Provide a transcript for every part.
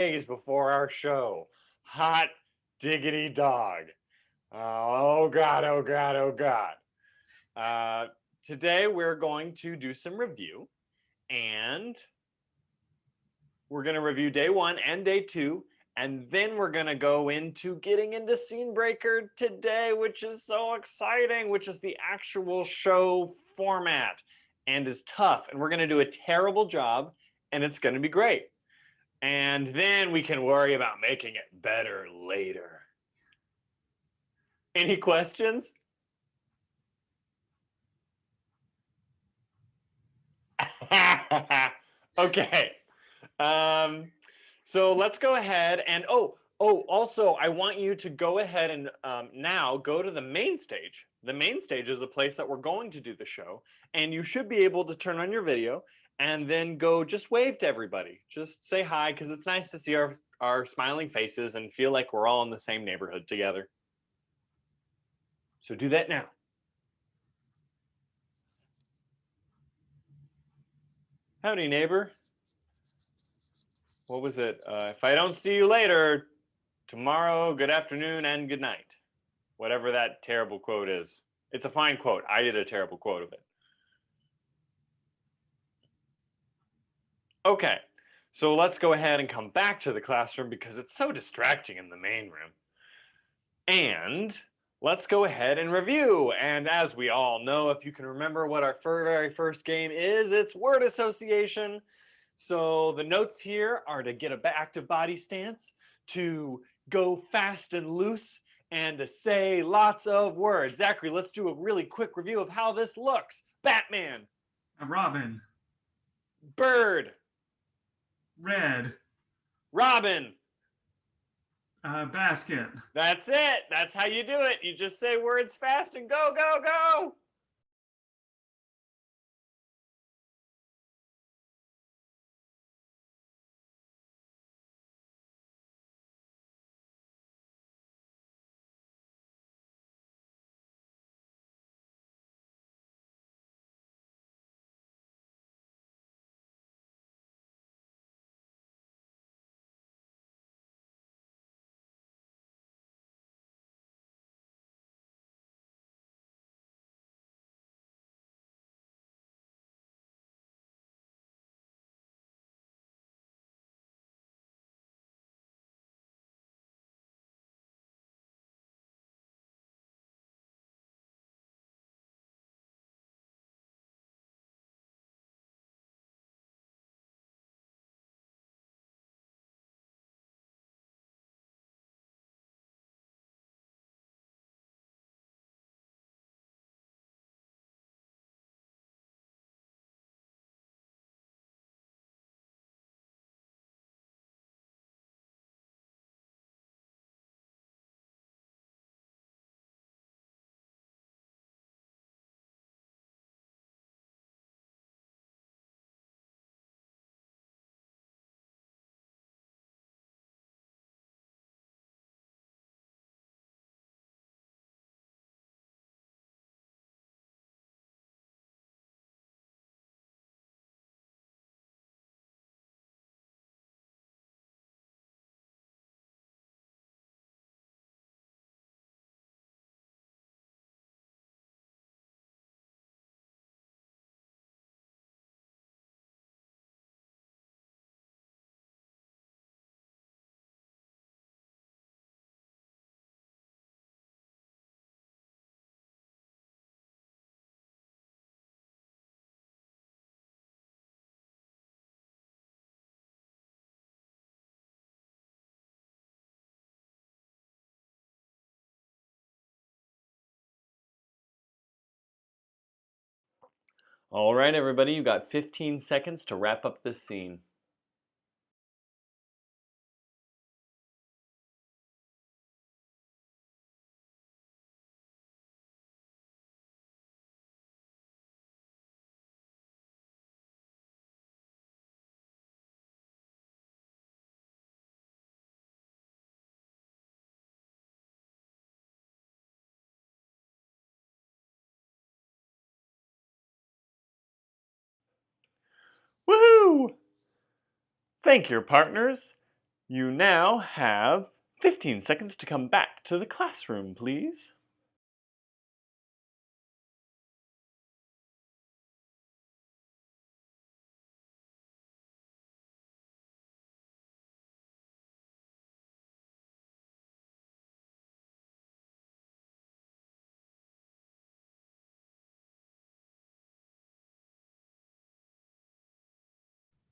days before our show. Hot diggity dog. Oh God, oh God, oh God. Today we're going to do some review, and we're going to review day 1 and day 2, and then we're going to go into getting into Scene Breaker today, which is so exciting, which is the actual show format and is tough, and we're going to do a terrible job, and it's going to be great. And then we can worry about making it better later. Any questions? Okay. So let's go ahead and also I want you to go ahead and now go to the main stage. The main stage is the place that we're going to do the show, and you should be able to turn on your video and then go just wave to everybody. Just say hi, because it's nice to see our smiling faces and feel like we're all in the same neighborhood together. So do that now. Howdy, neighbor. What was it? If I don't see you later, tomorrow, good afternoon, and good night. Whatever that terrible quote is. It's a fine quote. I did a terrible quote of it. Okay, so let's go ahead and come back to the classroom because it's so distracting in the main room. And let's go ahead and review. And as we all know, if you can remember what our very first game is, it's word association. So the notes here are to get an active body stance, to go fast and loose, and to say lots of words. Zachary, let's do a really quick review of how this looks. Batman. Robin. Bird. Red. Robin. Basket. That's it. That's how you do it. You just say words fast and go, go, go. All right, everybody, you got 15 seconds to wrap up this scene. Woohoo! Thank your partners. You now have 15 seconds to come back to the classroom, please.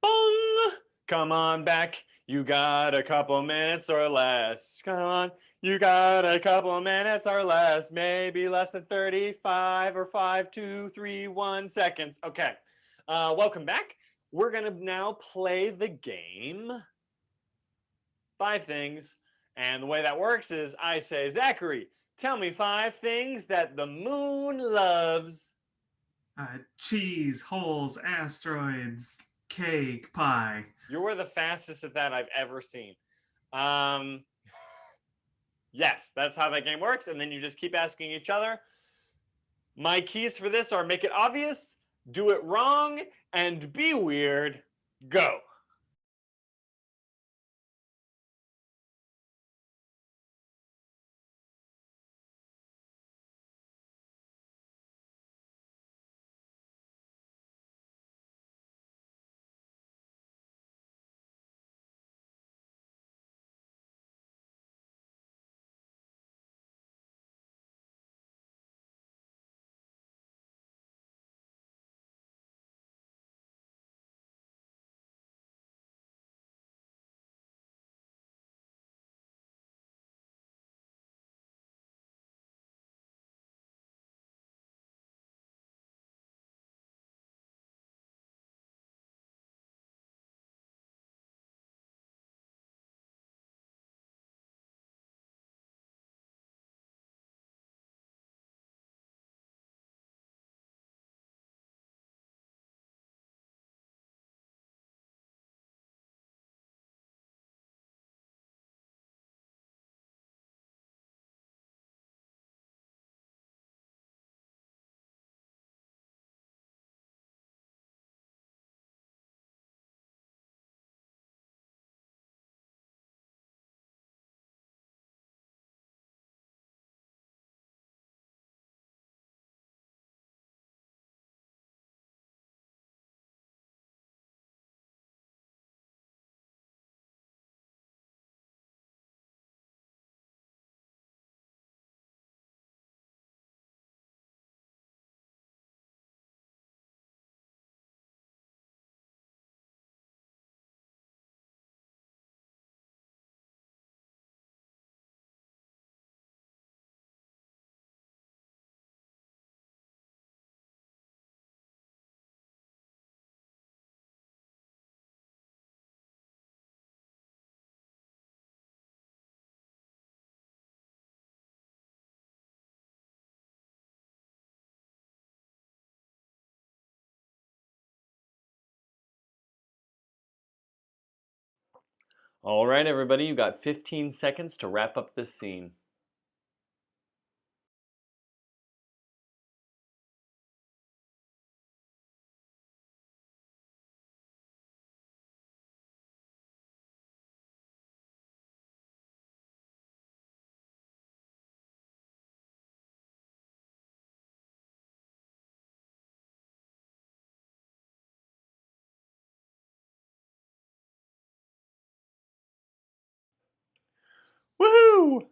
Bong! Come on back. You got a couple minutes or less. Come on. You got a couple minutes or less. Maybe less than 35 or 5, 2, 3, 1 seconds. Okay. Welcome back. We're going to now play the game 5 things. And the way that works is I say, Zachary, tell me 5 things that the moon loves. Cheese, holes, asteroids, cake, pie. You were the fastest at that I've ever seen. Yes, that's how that game works. And then you just keep asking each other. My keys for this are make it obvious, do it wrong, and be weird. Go. All right, everybody, you got 15 seconds to wrap up this scene. Woohoo!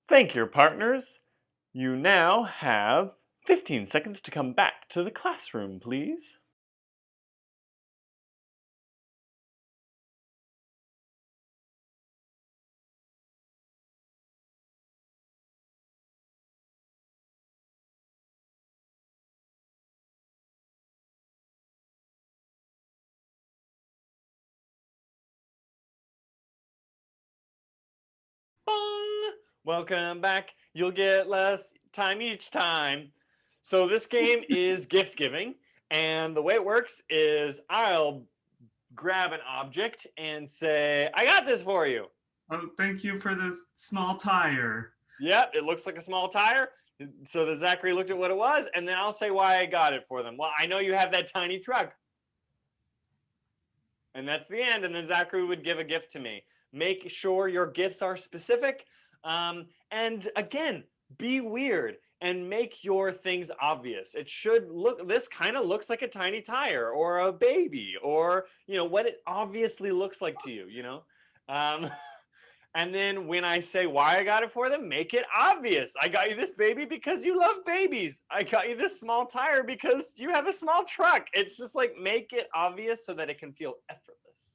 Thank your partners. You now have 15 seconds to come back to the classroom, please. Bong! Welcome back. You'll get less time each time. So this game is gift giving, and the way it works is I'll grab an object and say, I got this for you. Oh, thank you for this small tire. Yep, it looks like a small tire. So that Zachary looked at what it was, and then I'll say why I got it for them. Well, I know you have that tiny truck. And that's the end. And then Zachary would give a gift to me. Make sure your gifts are specific. And again, be weird and make your things obvious. It should look, this kind of looks like a tiny tire or a baby or, what it obviously looks like to you, And then when I say why I got it for them, make it obvious. I got you this baby because you love babies. I got you this small tire because you have a small truck. It's just like make it obvious so that it can feel effortless.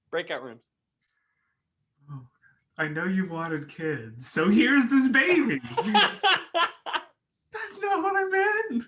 Breakout rooms. Oh, I know you wanted kids, so here's this baby. That's not what I meant.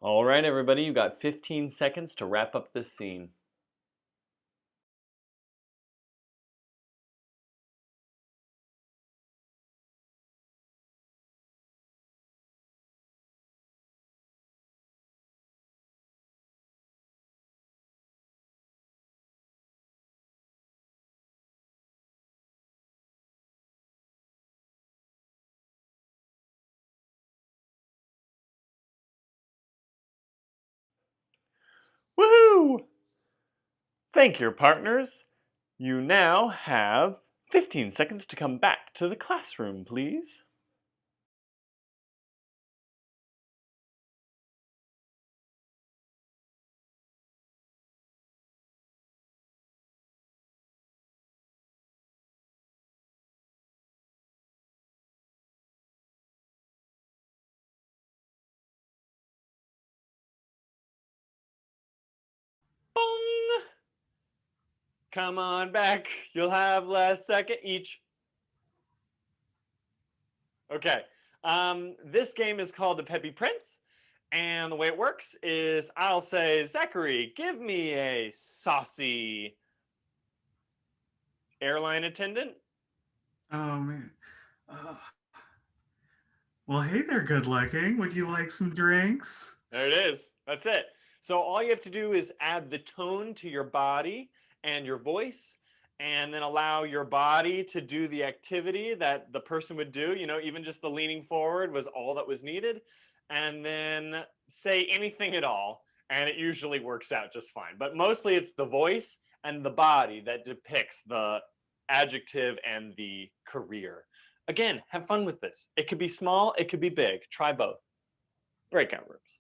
All right, everybody, you got 15 seconds to wrap up this scene. Woohoo! Thank your partners. You now have 15 seconds to come back to the classroom, please. Bong! Come on back. You'll have last second each. Okay. This game is called the Peppy Prince. And the way it works is I'll say, Zachary, give me a saucy airline attendant. Oh man. Uh, well, hey there, good looking. Would you like some drinks? There it is. That's it. So all you have to do is add the tone to your body and your voice, and then allow your body to do the activity that the person would do. Even just the leaning forward was all that was needed. And then say anything at all, and it usually works out just fine. But mostly it's the voice and the body that depicts the adjective and the career. Again, have fun with this. It could be small, it could be big. Try both. Breakout rooms.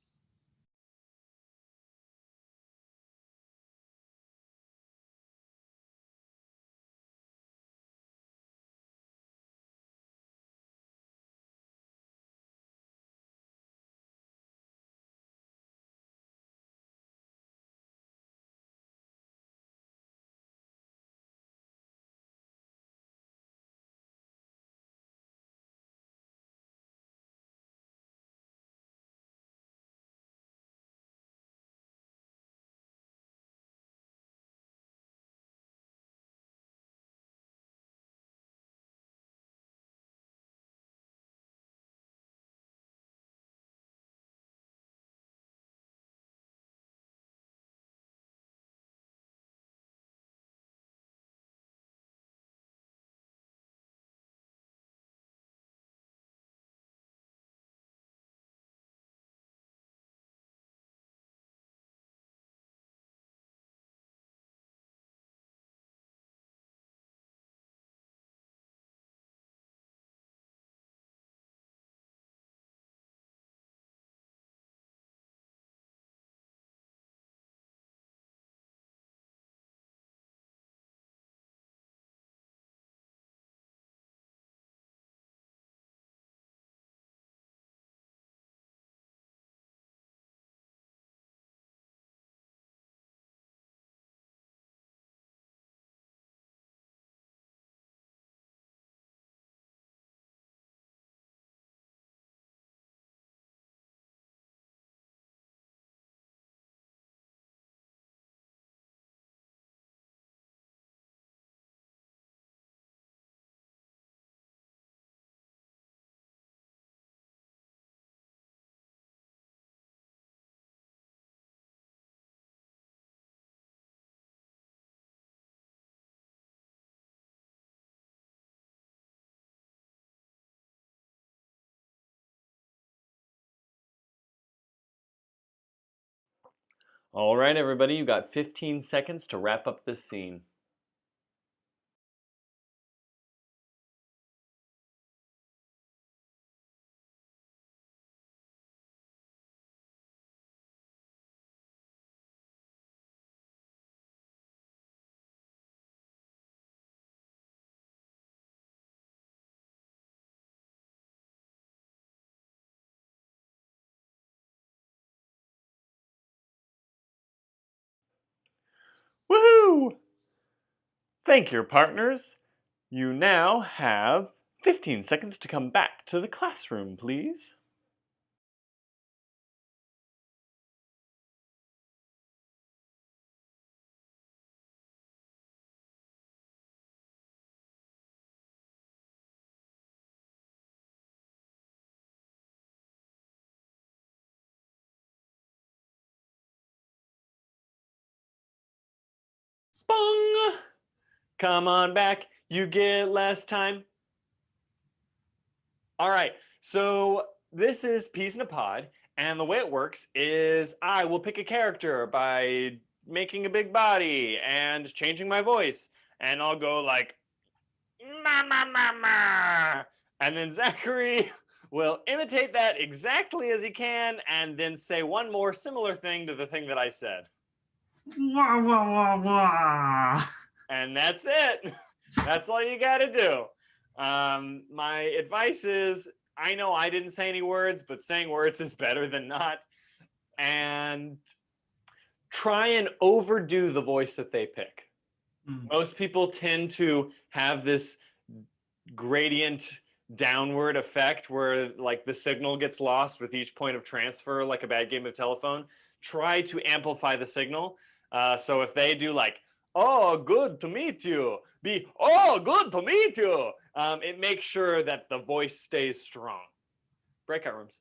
All right, everybody, you got 15 seconds to wrap up this scene. Woohoo! Thank your partners. You now have 15 seconds to come back to the classroom, please. Bong! Come on back. You get less time. All right, so this is Peas in a Pod, and the way it works is I will pick a character by making a big body and changing my voice, and I'll go like, ma ma ma ma, and then Zachary will imitate that exactly as he can, and then say one more similar thing to the thing that I said. Wah, wah, wah, wah. And that's it. That's all you got to do. My advice is I know I didn't say any words, but saying words is better than not. And try and overdo the voice that they pick. Most people tend to have this gradient downward effect where like the signal gets lost with each point of transfer, like a bad game of telephone. Try to amplify the signal. So if they do like, oh, good to meet you, be, oh, good to meet you, it makes sure that the voice stays strong. Breakout rooms.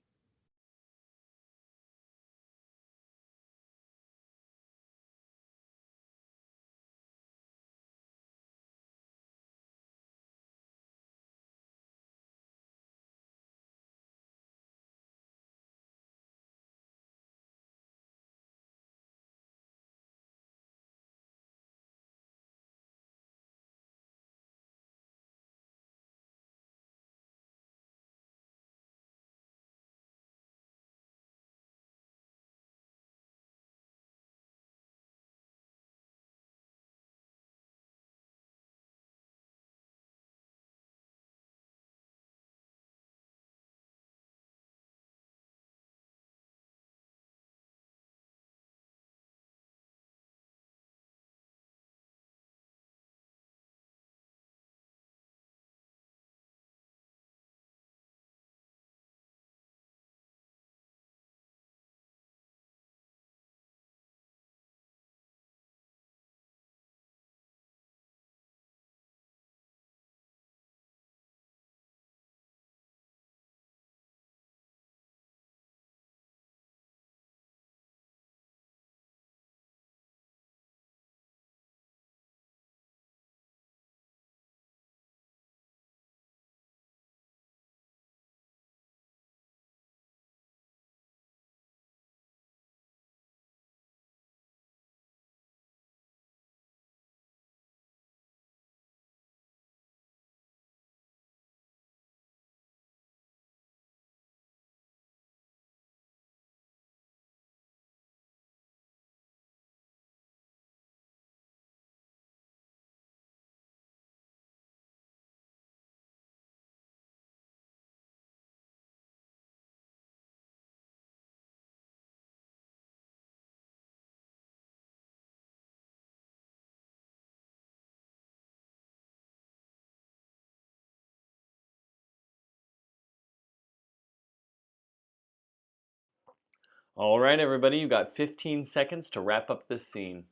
All right, everybody, you got 15 seconds to wrap up this scene.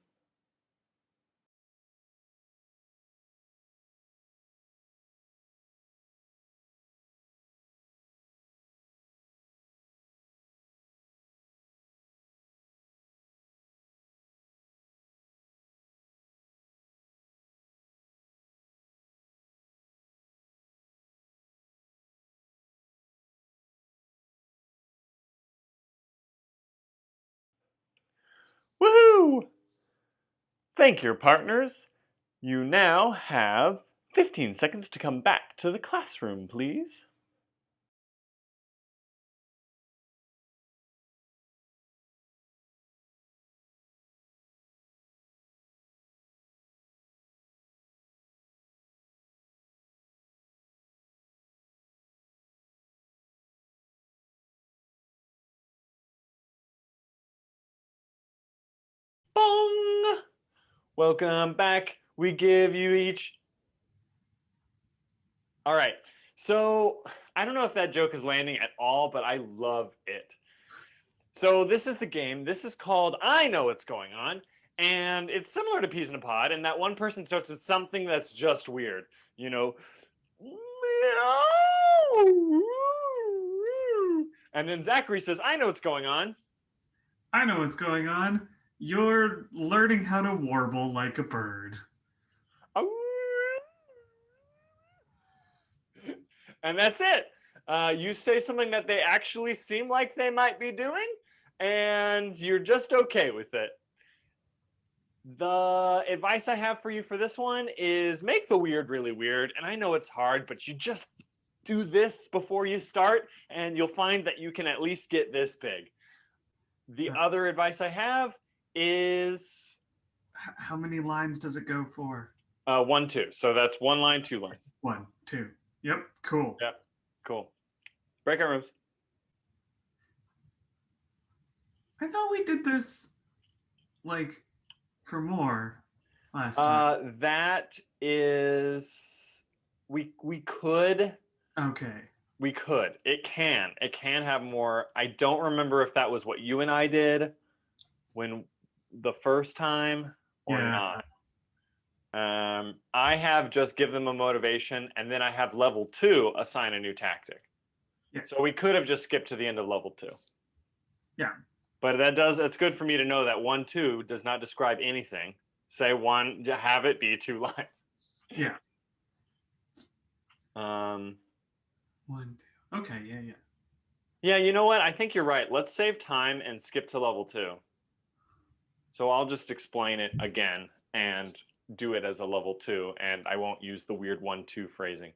Woohoo! Thank your partners. You now have 15 seconds to come back to the classroom, please. Bong! Welcome back. We give you each. All right. So I don't know if that joke is landing at all, but I love it. So this is the game. This is called I Know What's Going On. And it's similar to Peas in a Pod in that one person starts with something that's just weird. You know, and then Zachary says, I know what's going on. I know what's going on. You're learning how to warble like a bird. And that's it. You say something that they actually seem like they might be doing, and you're just okay with it. The advice I have for you for this one is make the weird really weird. And I know it's hard, but you just do this before you start, and you'll find that you can at least get this big. The other advice I have is How many lines does it go for? 1, 2. So that's 1 line, 2 lines. 1, 2. Yep, cool. Yep, cool. Breakout rooms. I thought we did this like for more last time. That is we could. Okay. We could. It can. It can have more. I don't remember if that was what you and I did when the first time or Yeah. not. I have just give them a motivation, and then I have level 2 assign a new tactic. Yeah. So we could have just skipped to the end of level 2. Yeah. But it's good for me to know that 1, 2 does not describe anything. Say 1, have it be 2 lines. Yeah. 1, 2. Okay, yeah. Yeah, you know what? I think you're right. Let's save time and skip to level 2. So I'll just explain it again and do it as a level 2, and I won't use the weird 1, 2 phrasing.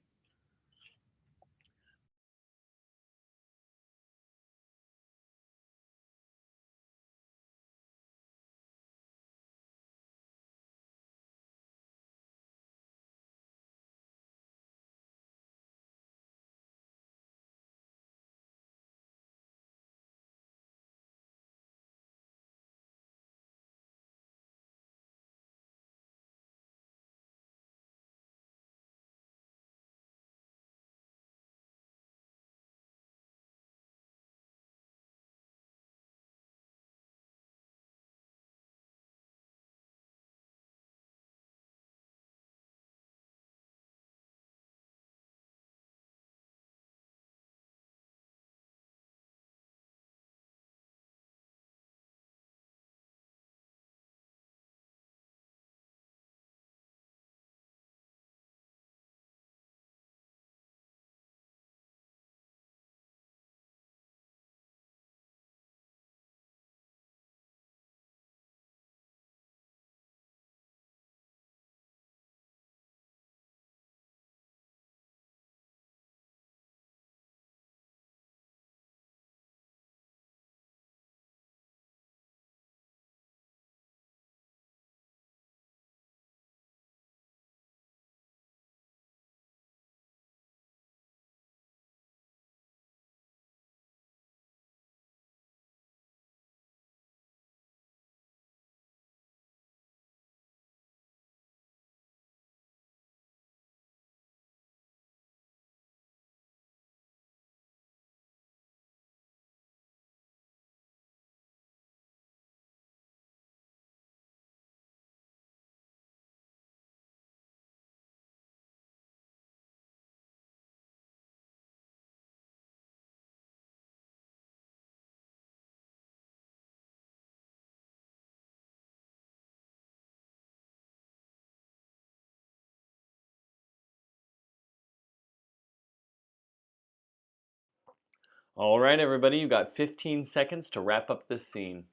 All right, everybody, you got 15 seconds to wrap up this scene.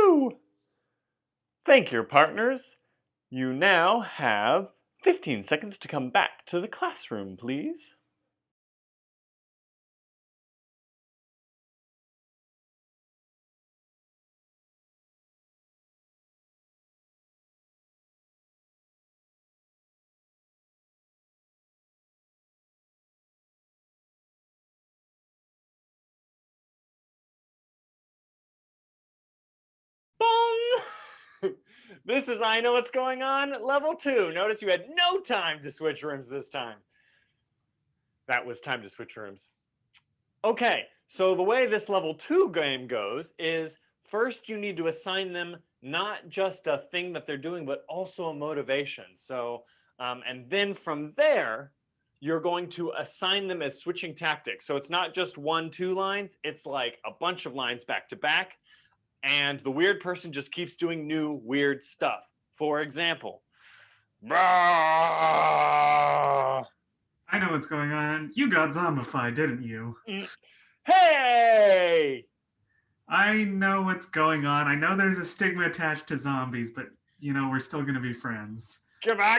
Woohoo! Thank your partners. You now have 15 seconds to come back to the classroom, please. Bong! This is I Know What's Going On, level 2. Notice you had no time to switch rooms this time. That was time to switch rooms. Okay, so the way this level 2 game goes is first you need to assign them not just a thing that they're doing, but also a motivation. So, and then from there, you're going to assign them as switching tactics. So it's not just 1-2 lines, it's like a bunch of lines back to back. And the weird person just keeps doing new weird stuff. For example, "Brah." I know what's going on. You got zombified, didn't you? Hey! I know what's going on. I know there's a stigma attached to zombies, but we're still gonna be friends. I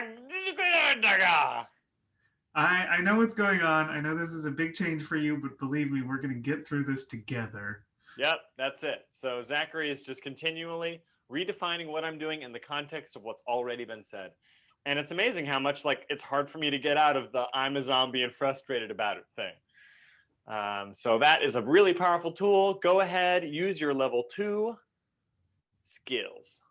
know what's going on. I know this is a big change for you, but believe me, we're gonna get through this together. Yep, that's it. So Zachary is just continually redefining what I'm doing in the context of what's already been said. And it's amazing how much like it's hard for me to get out of the I'm a zombie and frustrated about it thing. So that is a really powerful tool. Go ahead, use your level 2 skills.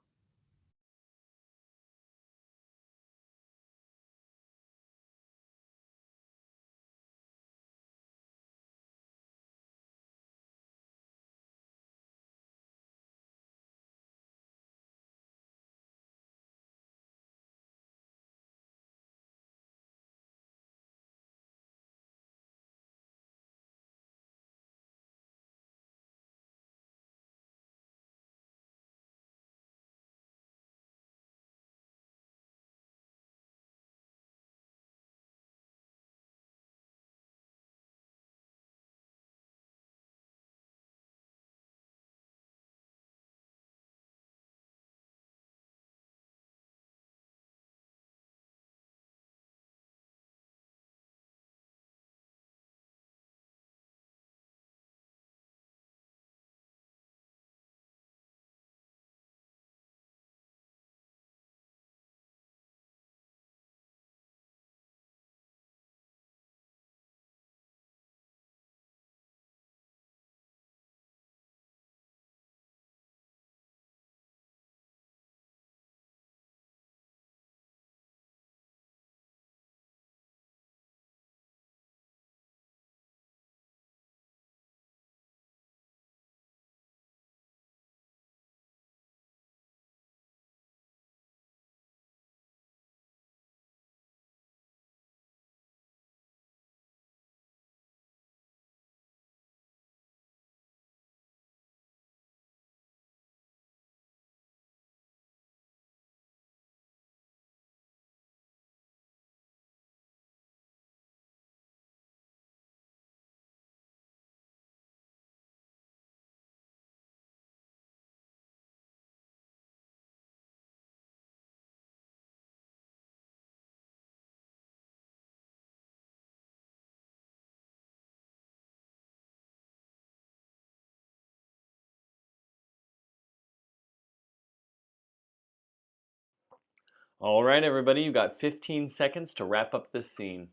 All right, everybody, you got 15 seconds to wrap up this scene.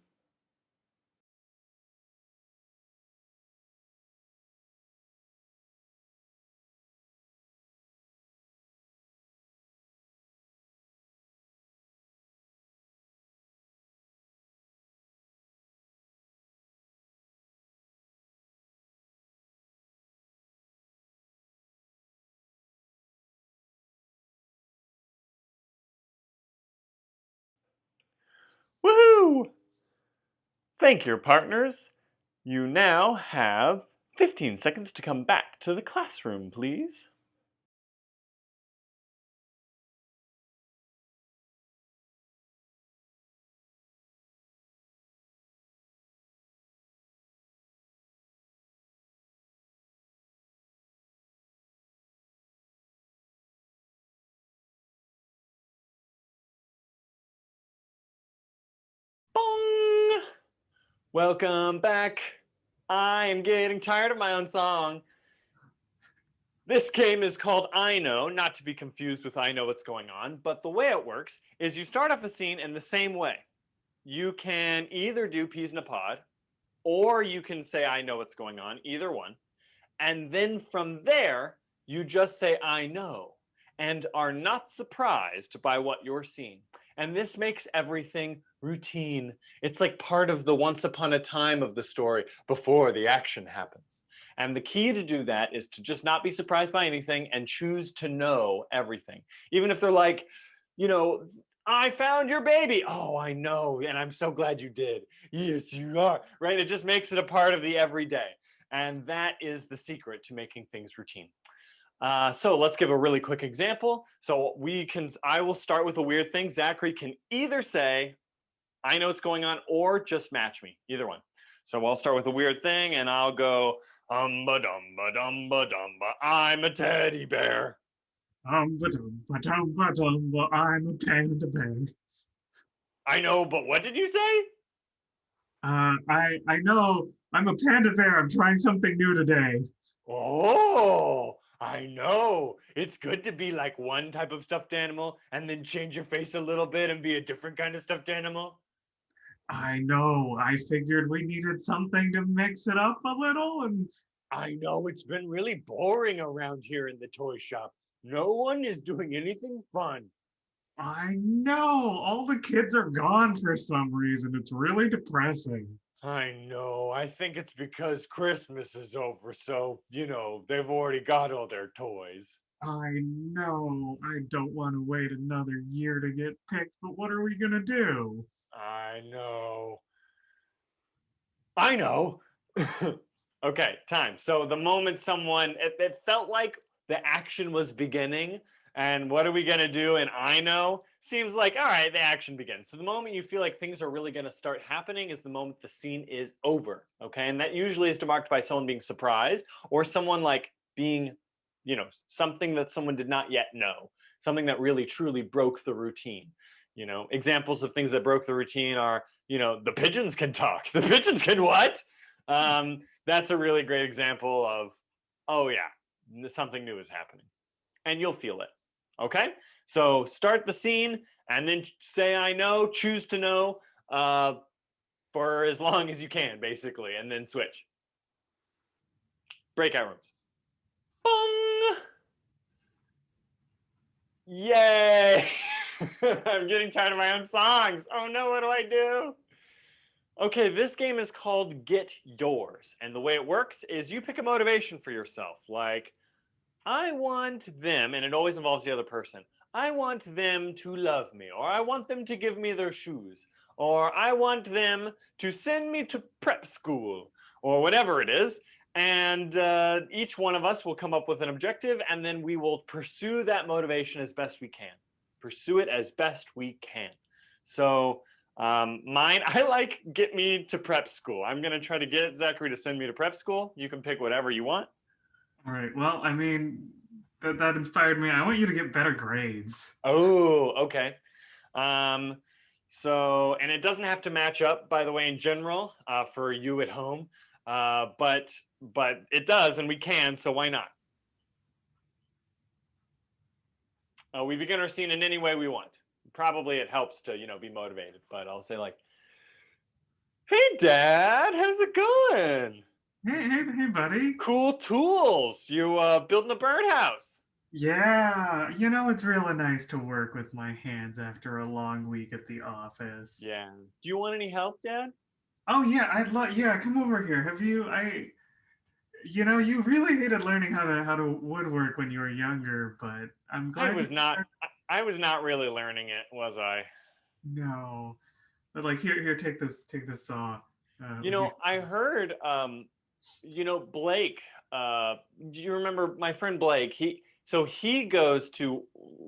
Woohoo! Thank your partners. You now have 15 seconds to come back to the classroom, please. Welcome back. I am getting tired of my own song. This game is called I Know, not to be confused with I Know What's Going On, but the way it works is you start off a scene in the same way. You can either do peas in a pod, or you can say I know what's going on, either one. And then from there, you just say I know and are not surprised by what you're seeing. And this makes everything routine. It's like part of the once upon a time of the story before the action happens. And the key to do that is to just not be surprised by anything and choose to know everything. Even if they're like, you know, I found your baby. Oh, I know. And I'm so glad you did. Yes, you are. Right? It just makes it a part of the everyday. And that is the secret to making things routine. So let's give a really quick example. I will start with a weird thing. Zachary can either say, I know what's going on, or just match me, either one. So I'll start with a weird thing and I'll go, dumba dumba dumba, I'm a teddy bear. Ba-dum, I'm a panda bear. I know, but what did you say? I know I'm a panda bear. I'm trying something new today. Oh, I know. It's good to be like one type of stuffed animal and then change your face a little bit and be a different kind of stuffed animal. I know. I figured we needed something to mix it up a little, and I know it's been really boring around here in the toy shop. No one is doing anything fun. I know all the kids are gone for some reason. It's really depressing. I know. I think it's because Christmas is over, so, they've already got all their toys. I know. I don't want to wait another year to get picked, but what are we gonna do? I know. I know. Okay, time. So the moment it felt like the action was beginning, and what are we gonna do? And I know seems like all right, the action begins. So the moment you feel like things are really gonna start happening is the moment the scene is over. Okay, and that usually is marked by someone being surprised or someone like being, something that someone did not yet know, something that really truly broke the routine. Examples of things that broke the routine are, the pigeons can talk. The pigeons can what? That's a really great example of, oh yeah, something new is happening, and you'll feel it. Okay, so start the scene and then say I know, choose to know, for as long as you can, basically, and then switch. Breakout rooms. Bong! Yay! I'm getting tired of my own songs. Oh no, what do I do? Okay, this game is called Get Yours. And the way it works is you pick a motivation for yourself. Like, I want them, and it always involves the other person. I want them to love me, or I want them to give me their shoes, or I want them to send me to prep school, or whatever it is. And each one of us will come up with an objective, and then we will pursue that motivation as best we can. Pursue it as best we can. So, mine, I like get me to prep school. I'm going to try to get Zachary to send me to prep school. You can pick whatever you want. All right. Well, I mean, that inspired me. I want you to get better grades. Oh, okay. Um, and it doesn't have to match up, by the way, in general, for you at home. But it does, and we can. So why not? We begin our scene in any way we want. Probably it helps to be motivated. But I'll say like, "Hey, Dad, how's it going? Hey, buddy. Cool tools. You building a birdhouse?" Yeah, it's really nice to work with my hands after a long week at the office. Yeah. Do you want any help, Dad? Oh yeah, I'd love. Yeah, come over here. Have you? You really hated learning how to woodwork when you were younger, but I'm I glad you. was not. I was not really learning it, was I? No, but like here, take this saw. Would you? I heard. Blake. Do you remember my friend Blake? He goes to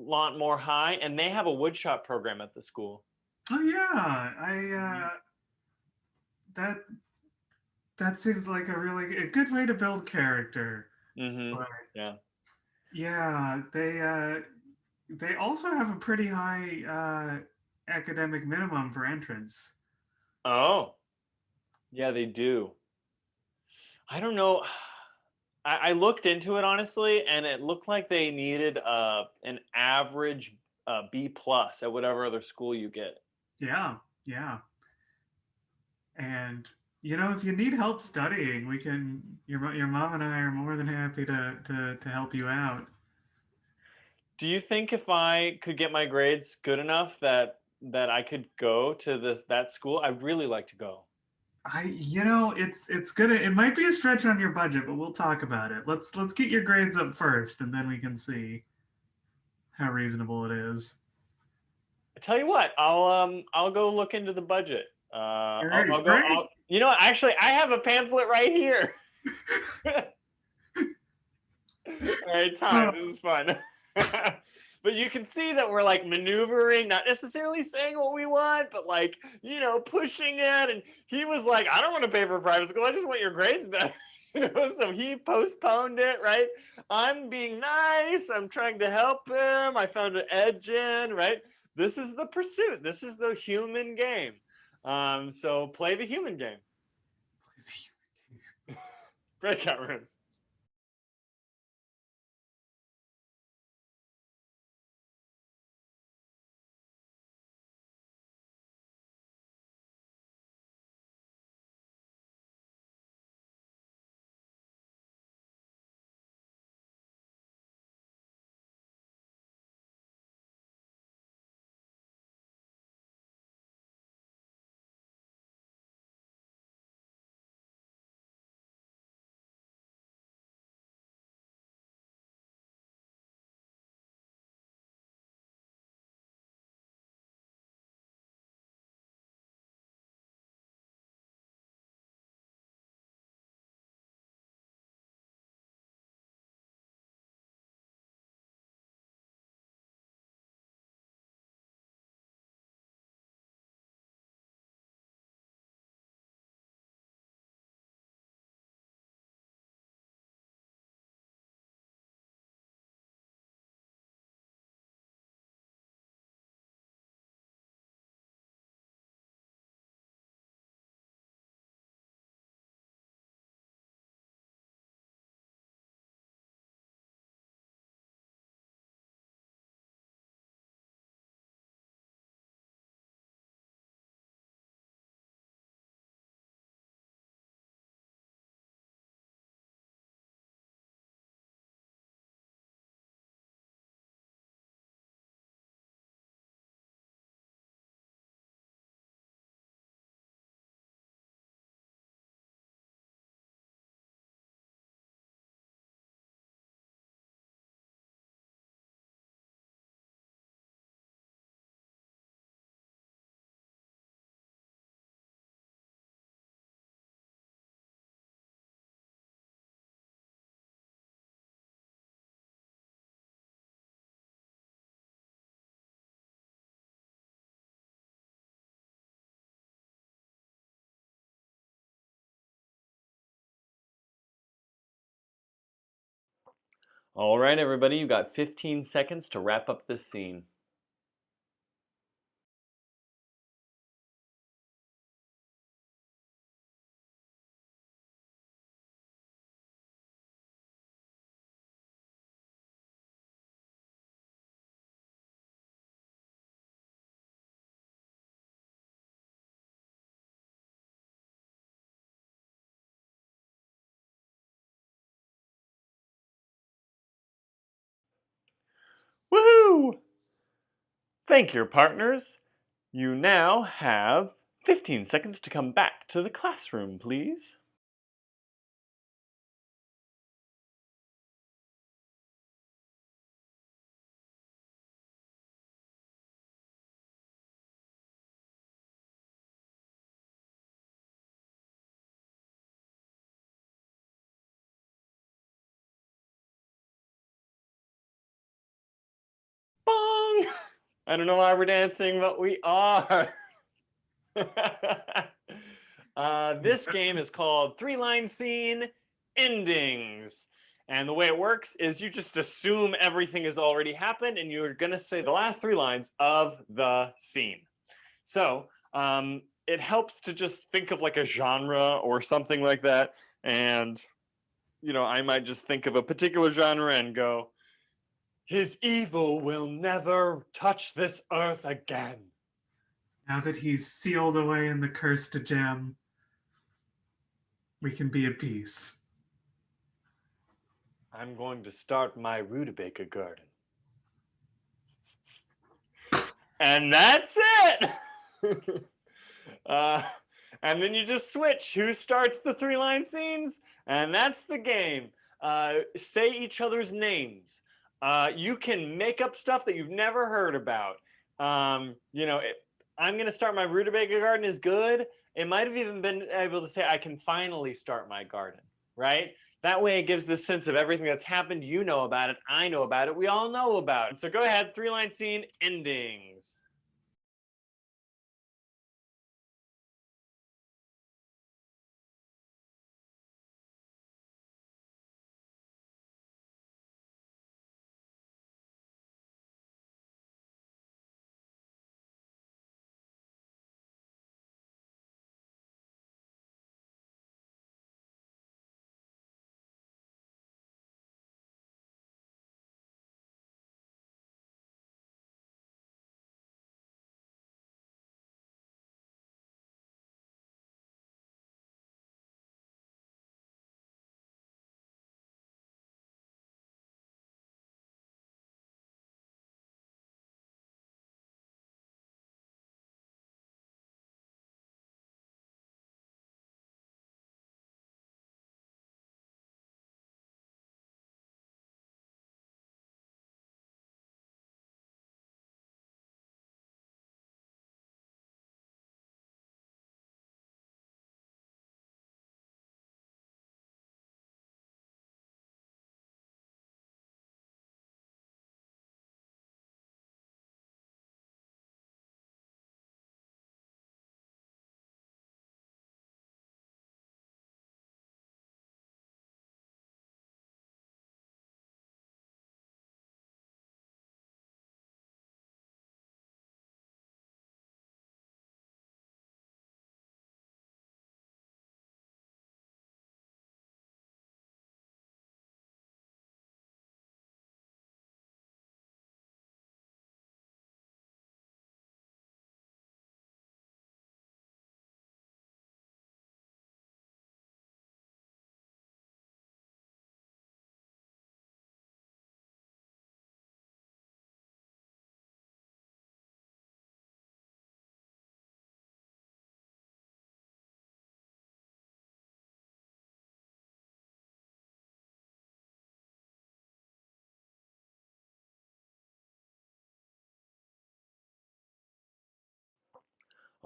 Montmore High, and they have a woodshop program at the school. Oh yeah, I that that seems like a good way to build character. Mm-hmm. But Yeah. yeah, they also have a pretty high academic minimum for entrance. Oh, Yeah, they do. I don't know. I looked into it honestly, and it looked like they needed an average B plus at whatever other school you get. Yeah, yeah. And you know, if you need help studying, we can. Your mom and I are more than happy to help you out. Do you think if I could get my grades good enough that I could go to that school? I'd really like to go. You know, it's gonna. It might be a stretch on your budget, but we'll talk about it. Let's get your grades up first, and then we can see how reasonable it is. I tell you what, I'll go look into the budget. All I'll right, go. great. You know what? Actually, I have a pamphlet right here. All right, Oh, time. This is fun. But you can see that we're like maneuvering, not necessarily saying what we want, but like, pushing it. And he was like, I don't want to pay for private school. I just want your grades better. So he postponed it, right? I'm being nice. I'm trying to help him. I found an edge in, right? This is the pursuit. This is the human game. So play the human game. Breakout rooms. All right, everybody, you got 15 seconds to wrap up this scene. Woohoo! Thank your partners. You now have 15 seconds to come back to the classroom, please. Bong! I don't know why we're dancing, but we are. This game is called Three Line Scene Endings. And the way it works is you just assume everything has already happened and you're going to say the last three lines of the scene. So it helps to just think of like a genre or something like that. And, I might just think of a particular genre and go, his evil will never touch this earth again. Now that he's sealed away in the cursed gem, we can be at peace. I'm going to start my rutabaga garden. And that's it! And then you just switch who starts the 3-line scenes, and that's the game. Say each other's names. You can make up stuff that you've never heard about. I'm going to start my rutabaga garden is good. It might have even been able to say, I can finally start my garden, right? That way it gives the sense of everything that's happened. You know about it. I know about it. We all know about it. So go ahead, 3-line scene, endings.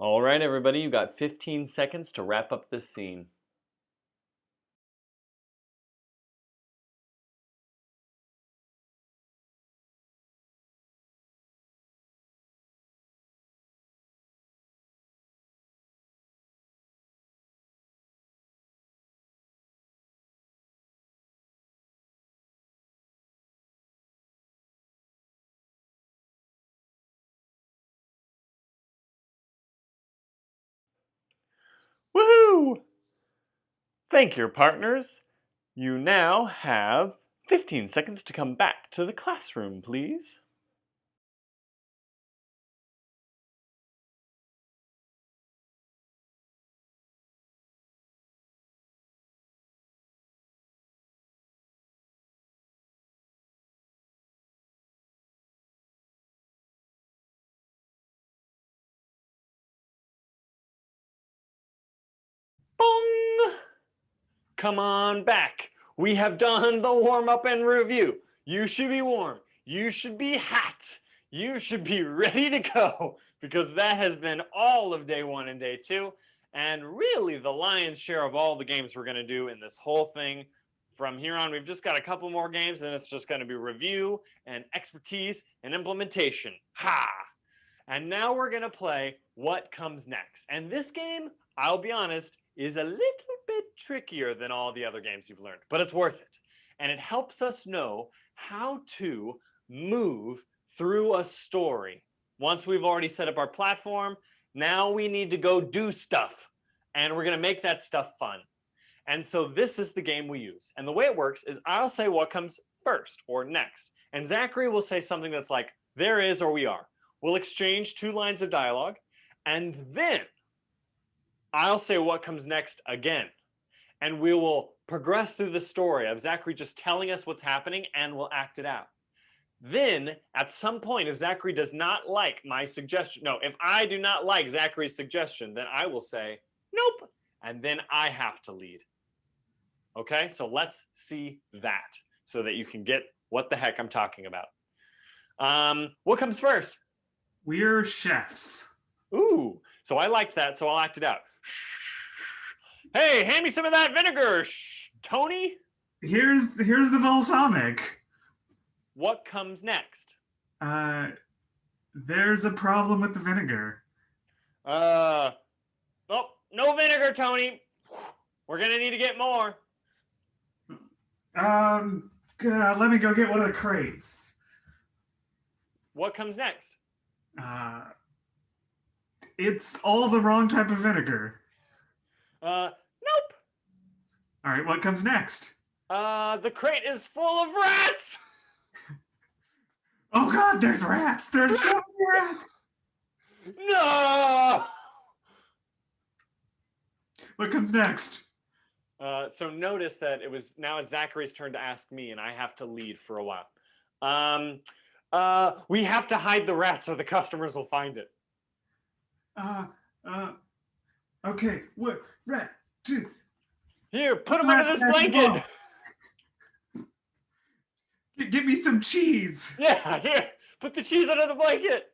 All right, everybody, you got 15 seconds to wrap up this scene. Woohoo! Thank your partners. You now have 15 seconds to come back to the classroom, please. Bong! Come on back. We have done the warm-up and review. You should be warm. You should be hot. You should be ready to go because that has been all of day 1 and day 2, and really the lion's share of all the games we're going to do in this whole thing. From here on, we've just got a couple more games, and it's just going to be review and expertise and implementation. Ha! And now we're going to play What Comes Next. And this game, I'll be honest, is a little bit trickier than all the other games you've learned, but it's worth it. And it helps us know how to move through a story. Once we've already set up our platform, Now we need to go do stuff, and we're going to make that stuff fun. And so this is the game we use. And the way it works is I'll say what comes first or next. And Zachary will say something that's like, there is or we are. We'll exchange 2 lines of dialogue. And then I'll say what comes next again. And we will progress through the story of Zachary just telling us what's happening, and we'll act it out. Then, at some point, if Zachary does not like my suggestion, no, if I do not like Zachary's suggestion, then I will say, nope, and then I have to lead. Okay, so let's see that so that you can get what the heck I'm talking about. What comes first? We're chefs. Ooh, so I liked that, so I'll act it out. Hey, hand me some of that vinegar, Tony. Here's the balsamic. What comes next? There's a problem with the vinegar. Oh, no vinegar, Tony. We're gonna need to get more. Let me go get one of the crates. What comes next? It's all the wrong type of vinegar. Nope. All right, what comes next? The crate is full of rats. Oh God, there's rats. There's so many rats. No. What comes next? So notice that it's Zachary's turn to ask me, and I have to lead for a while. We have to hide the rats, or the customers will find it. Okay. What rat? Here, put them under this blanket. Get me some cheese. Yeah, here, put the cheese under the blanket.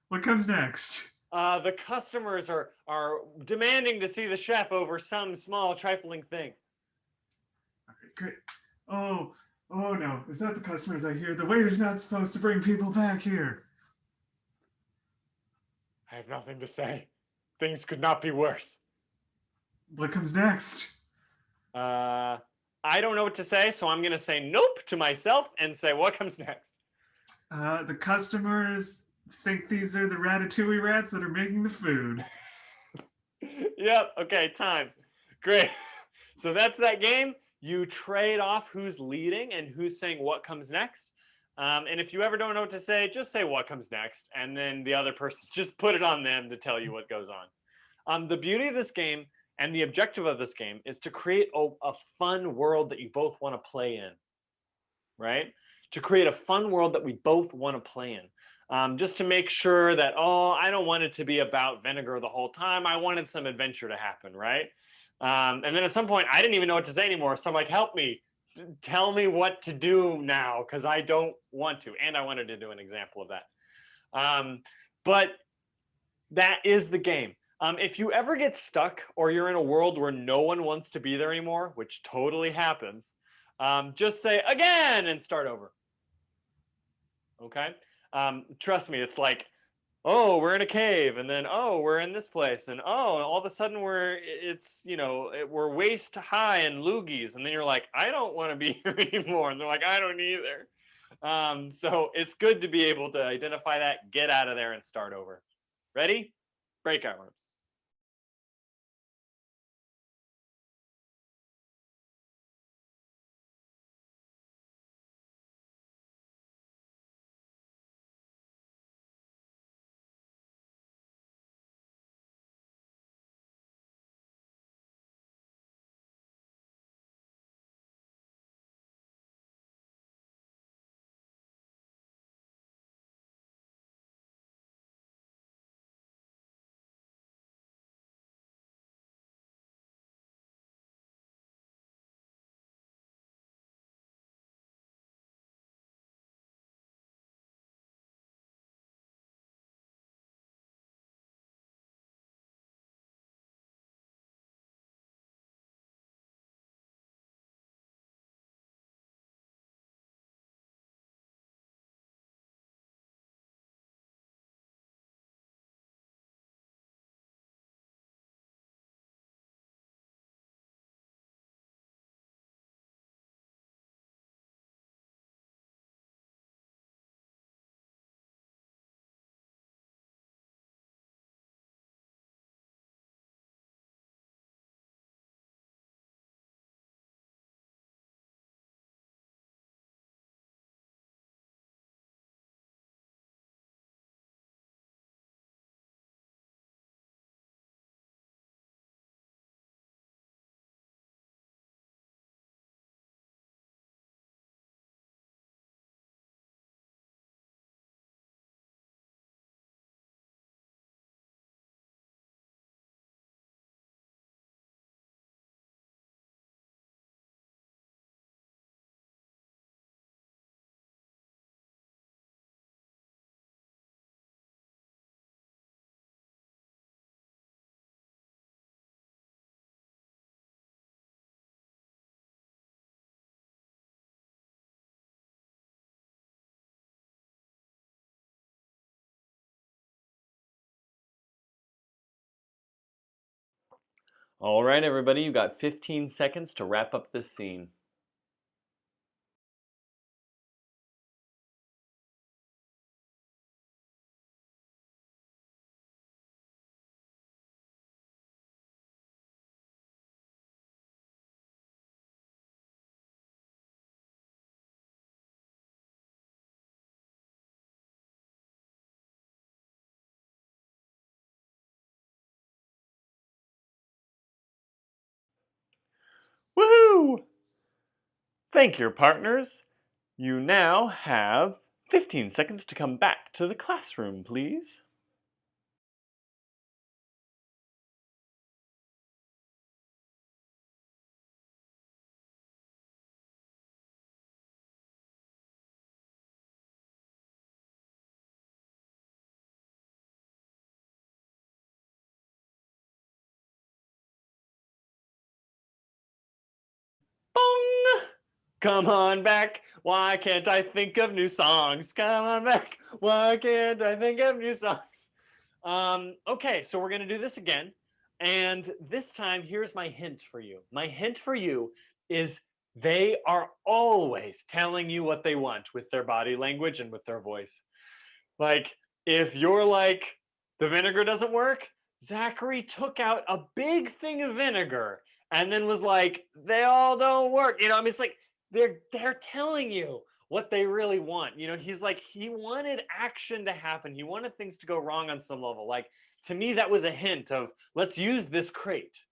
What comes next? The customers are demanding to see the chef over some small trifling thing. Okay, great. Oh no, is that the customers I hear? The waiter's not supposed to bring people back here. I have nothing to say. Things could not be worse. What comes next? I don't know what to say, so I'm gonna say nope to myself and say what comes next. The customers think these are the Ratatouille rats that are making the food. Yep, okay, time. Great. So that's that game. You trade off who's leading and who's saying what comes next. And if you ever don't know what to say, just say what comes next. And then the other person, just put it on them to tell you what goes on. The beauty of this game and the objective of this game is to create a fun world that you both want to play in, right? To create a fun world that we both want to play in. Just to make sure that, I don't want it to be about vinegar the whole time. I wanted some adventure to happen, right? And then at some point, I didn't even know what to say anymore. So I'm like, help me. Tell me what to do now, because I don't want to. And I wanted to do an example of that. But that is the game. If you ever get stuck or you're in a world where no one wants to be there anymore, which totally happens, just say again and start over. Okay? Trust me, it's like, we're in a cave, and then we're in this place, and all of a sudden we're waist high and loogies, and then you're like, I don't want to be here anymore, and they're like, I don't either. So it's good to be able to identify that, get out of there, and start over. Ready? Breakout rooms. All right, everybody, you got 15 seconds to wrap up this scene. Woohoo! Thank your partners. You now have 15 seconds to come back to the classroom, please. Bong! Come on back. Why can't I think of new songs? Come on back. Why can't I think of new songs? Okay, so we're going to do this again. And this time, here's my hint for you. My hint for you is they are always telling you what they want with their body language and with their voice. Like, if you're like, the vinegar doesn't work, Zachary took out a big thing of vinegar and then was like, they all don't work. You know, I mean, it's like they're telling you what they really want. You know, he's like, he wanted action to happen. He wanted things to go wrong on some level. Like, to me, that was a hint of let's use this crate.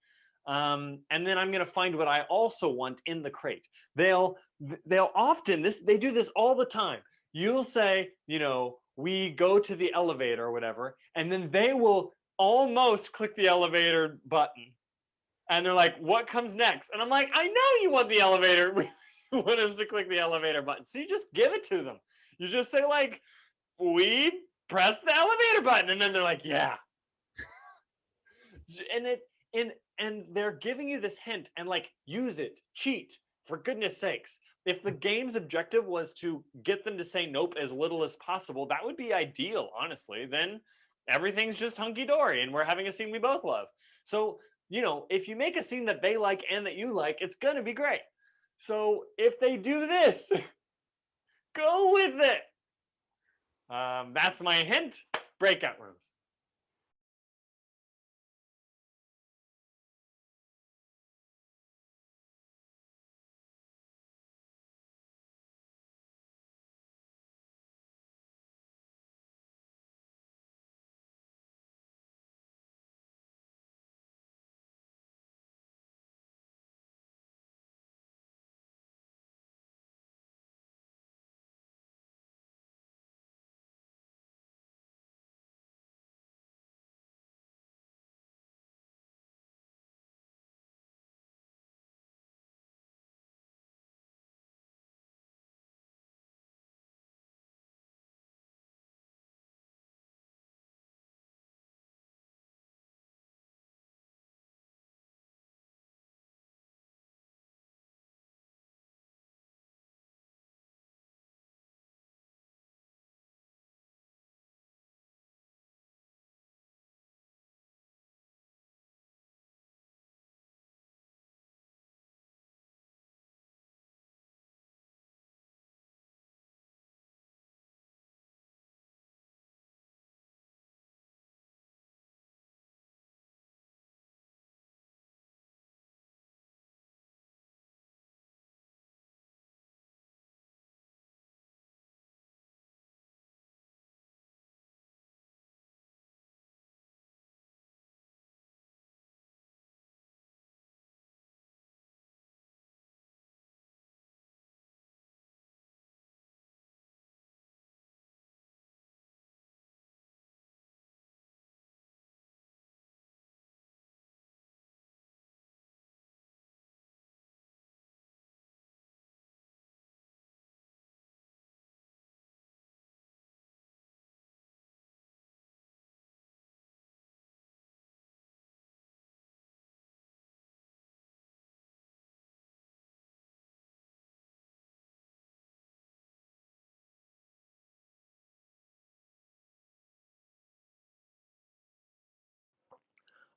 And then I'm gonna find what I also want in the crate. They'll often they do this all the time. You'll say, you know, we go to the elevator or whatever, and then they will almost click the elevator button. And they're like, what comes next? And I'm like, I know you want the elevator. We want us to click the elevator button. So you just give it to them. You just say, like, we press the elevator button. And then they're like, yeah. And they're giving you this hint and like use it, cheat, for goodness sakes. If the game's objective was to get them to say nope as little as possible, that would be ideal, honestly. Then everything's just hunky-dory and we're having a scene we both love. So, you know, if you make a scene that they like and that you like, it's gonna be great. So if they do this, go with it. That's my hint. Breakout rooms.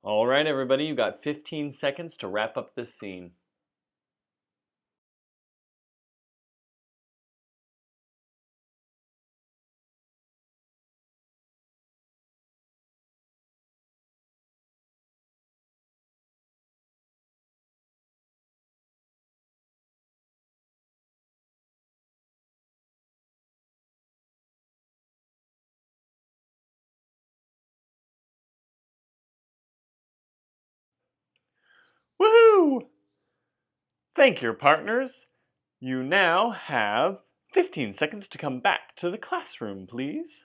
All right, everybody, you got 15 seconds to wrap up this scene. Woohoo! Thank your partners. You now have 15 seconds to come back to the classroom, please.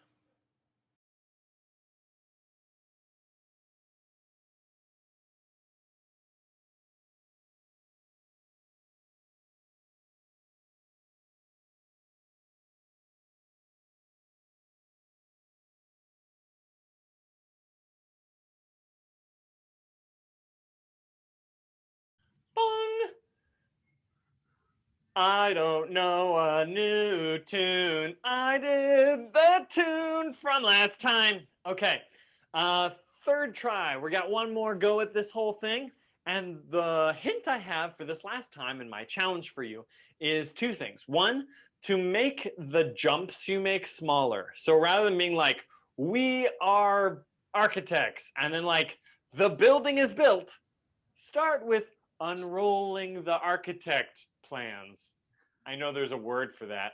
Bong! I don't know a new tune. I did the tune from last time. Okay. Uh, Third try. We got one more go at this whole thing. And the hint I have for this last time and my challenge for you is two things. One, to make the jumps you make smaller. So rather than being like, we are architects, and then like, the building is built, start with unrolling the architect plans. I know there's a word for that.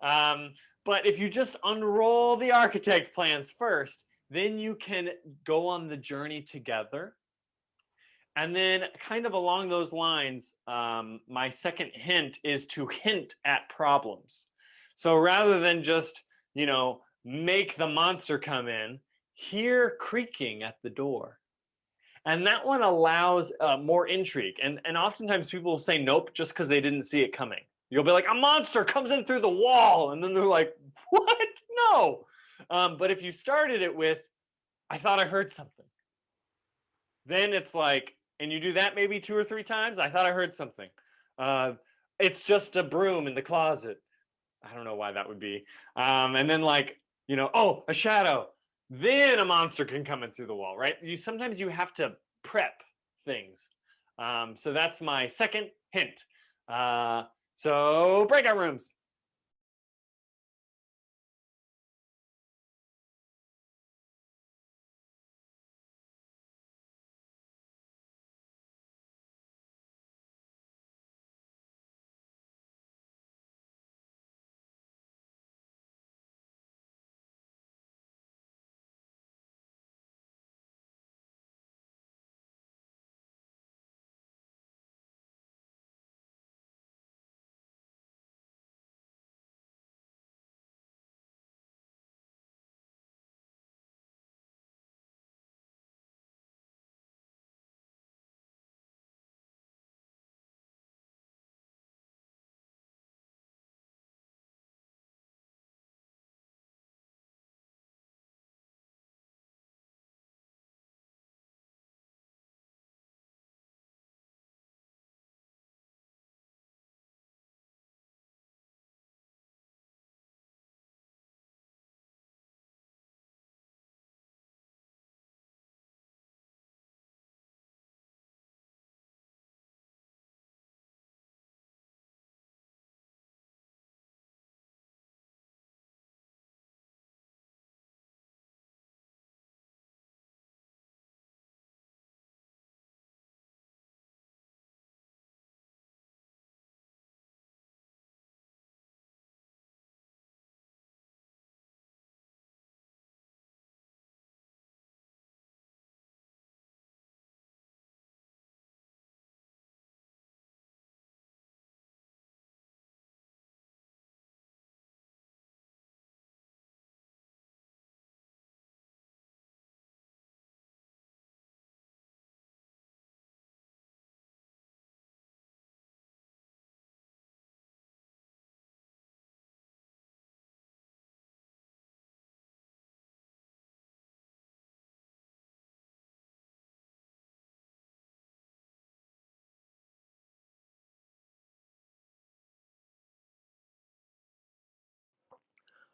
But if you just unroll the architect plans first, then you can go on the journey together. And then, kind of along those lines, my second hint is to hint at problems. So rather than just, make the monster come in, hear creaking at the door. And that one allows more intrigue. And oftentimes people will say nope just because they didn't see it coming. You'll be like, a monster comes in through the wall. And then they're like, what? No. But if you started it with, I thought I heard something. Then it's like, and you do that maybe 2 or 3 times. I thought I heard something. It's just a broom in the closet. I don't know why that would be. And then like, oh, a shadow. Then a monster can come in through the wall, right? Sometimes you have to prep things. So that's my second hint. So breakout rooms.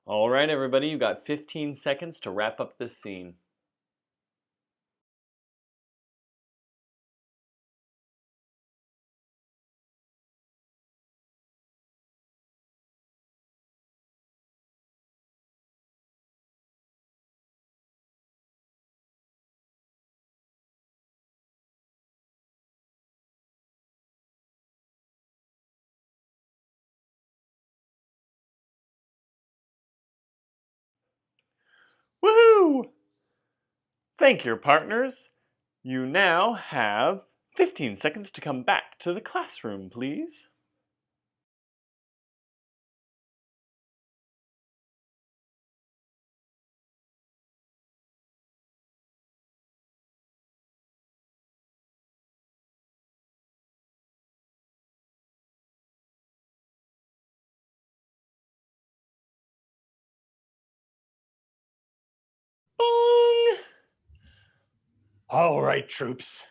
All right, everybody, you got 15 seconds to wrap up this scene. Woohoo! Thank you, partners. You now have 15 seconds to come back to the classroom, please. Bong! All right, troops.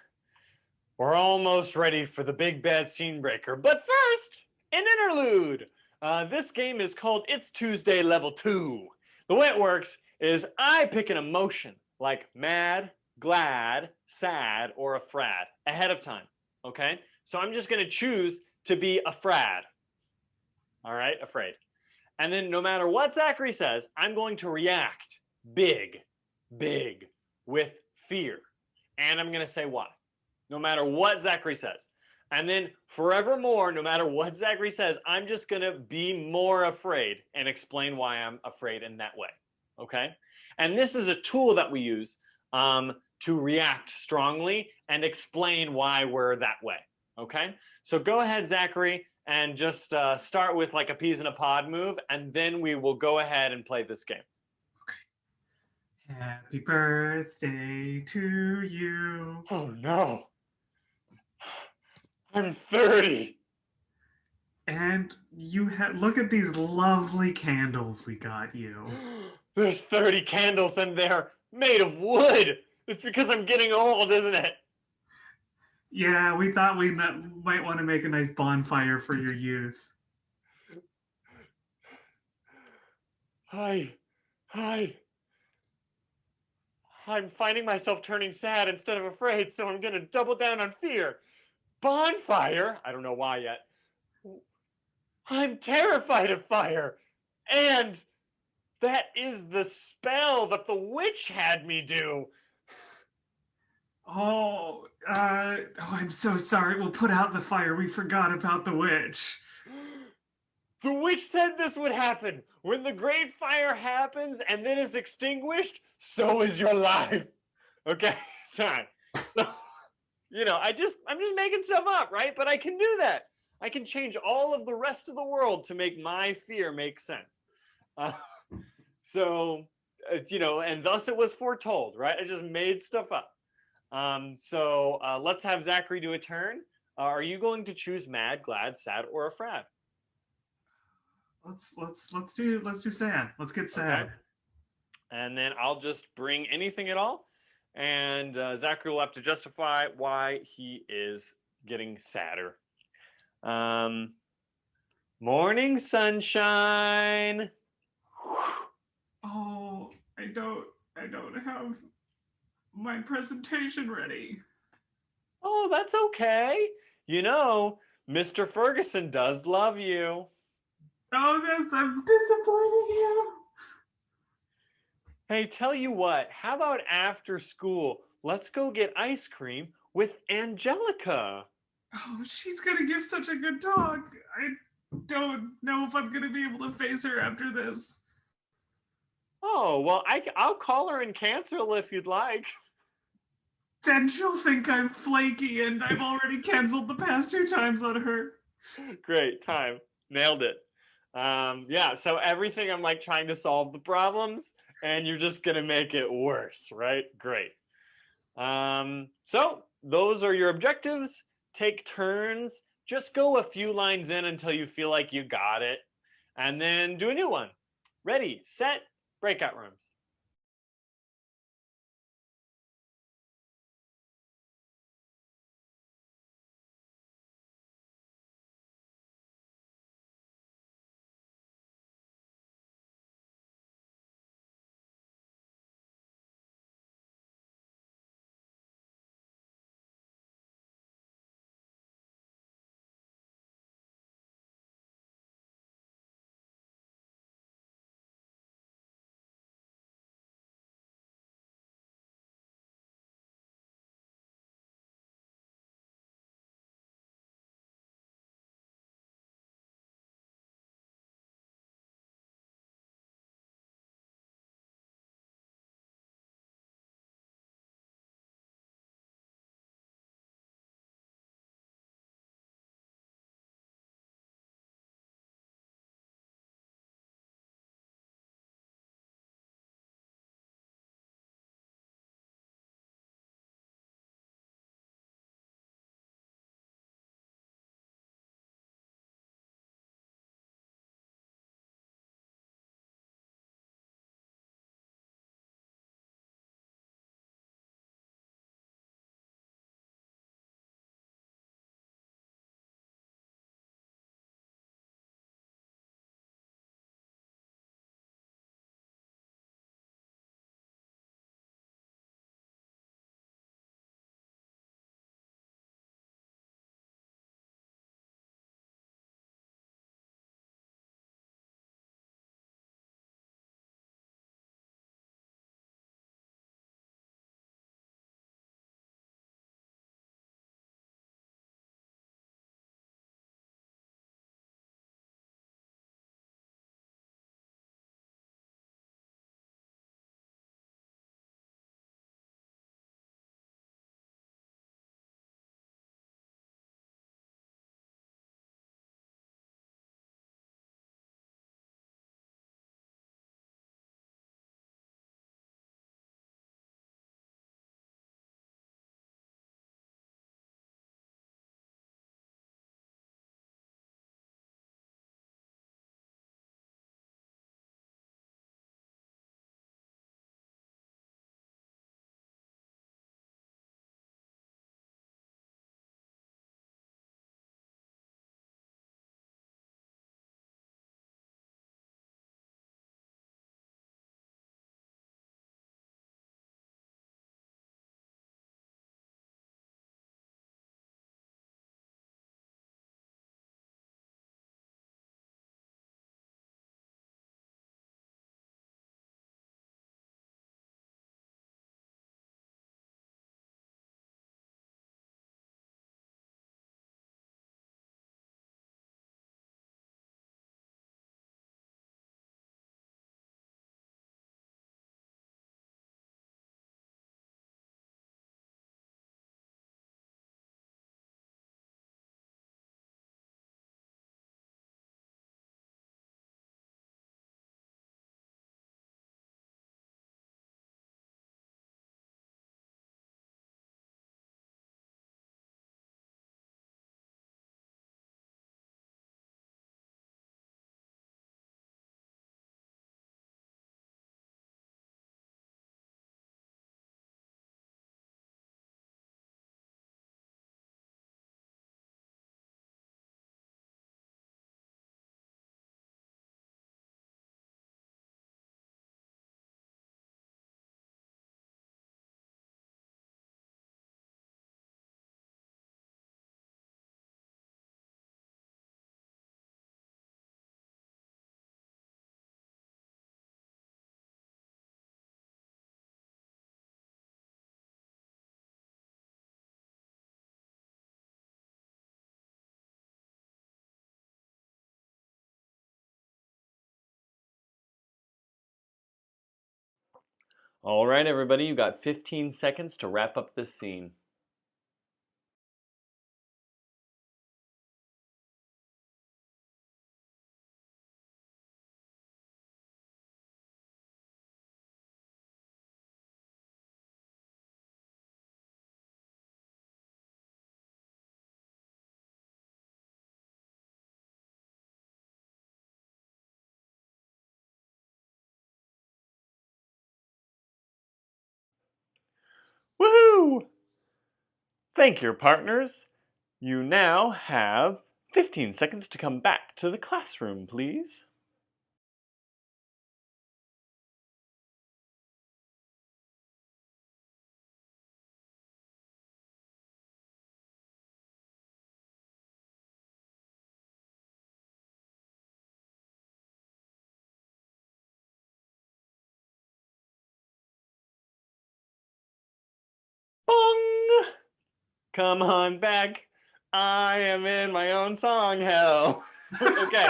We're almost ready for the big bad scene breaker. But first, an interlude. This game is called It's Tuesday Level 2. The way it works is I pick an emotion like mad, glad, sad, or afraid ahead of time. Okay? So I'm just going to choose to be afraid. All right? Afraid. And then no matter what Zachary says, I'm going to react big, big with fear. And I'm going to say why. No matter what Zachary says. And then forevermore, no matter what Zachary says, I'm just going to be more afraid and explain why I'm afraid in that way. Okay? And this is a tool that we use to react strongly and explain why we're that way. Okay? So go ahead, Zachary, and just start with like a peas in a pod move, and then we will go ahead and play this game. Happy birthday to you. Oh no. I'm 30. And you look at these lovely candles we got you. There's 30 candles and they're made of wood. It's because I'm getting old, isn't it? Yeah, we thought we might want to make a nice bonfire for your youth. Hi. I'm finding myself turning sad instead of afraid, so I'm going to double down on fear. Bonfire? I don't know why yet. I'm terrified of fire. And that is the spell that the witch had me do. I'm so sorry. We'll put out the fire. We forgot about the witch. The witch said this would happen. When the great fire happens and then is extinguished, so is your life. Okay, time. So, I'm just making stuff up, right? But I can do that. I can change all of the rest of the world to make my fear make sense. And thus it was foretold, right? I just made stuff up. Let's have Zachary do a turn. Are you going to choose mad, glad, sad, or afraid? Let's do sad. Let's get sad. Okay. And then I'll just bring anything at all, and Zachary will have to justify why he is getting sadder. Morning sunshine. Oh, I don't have my presentation ready. Oh, that's okay. Mr. Ferguson does love you. Oh, I'm disappointing him. Hey, tell you what, how about after school, let's go get ice cream with Angelica. Oh, she's gonna give such a good talk. I don't know if I'm gonna be able to face her after this. Oh, well, I'll call her and cancel if you'd like. Then she'll think I'm flaky, and I've already canceled the past 2 times on her. Great, time. Nailed it. So everything I'm like trying to solve the problems, and you're just gonna make it worse, right? Great. So those are your objectives. Take turns. Just go a few lines in until you feel like you got it, and then do a new one. Ready, set, breakout rooms. All right, everybody, you got 15 seconds to wrap up this scene. Woohoo! Thank your partners. You now have 15 seconds to come back to the classroom, please. Bong! Come on back. I am in my own song hell. Okay.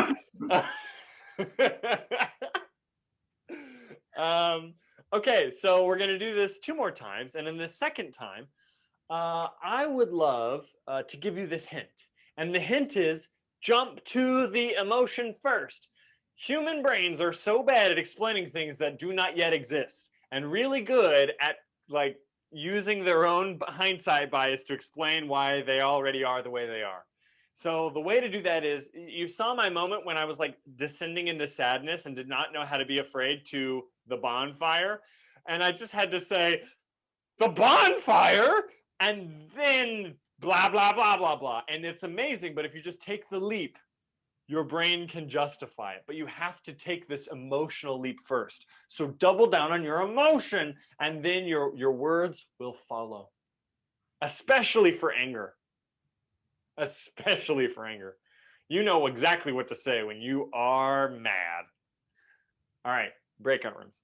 Okay, so we're going to do this 2 more times. And in the second time, I would love to give you this hint. And the hint is jump to the emotion first. Human brains are so bad at explaining things that do not yet exist and really good at like using their own hindsight bias to explain why they already are the way they are. So the way to do that is you saw my moment when I was like descending into sadness and did not know how to be afraid to the bonfire. And I just had to say, the bonfire, and then blah, blah, blah, blah, blah. And it's amazing. But if you just take the leap, your brain can justify it. But you have to take this emotional leap first. So double down on your emotion, and then your words will follow, especially for anger. Especially for anger. You know exactly what to say when you are mad. All right, breakout rooms.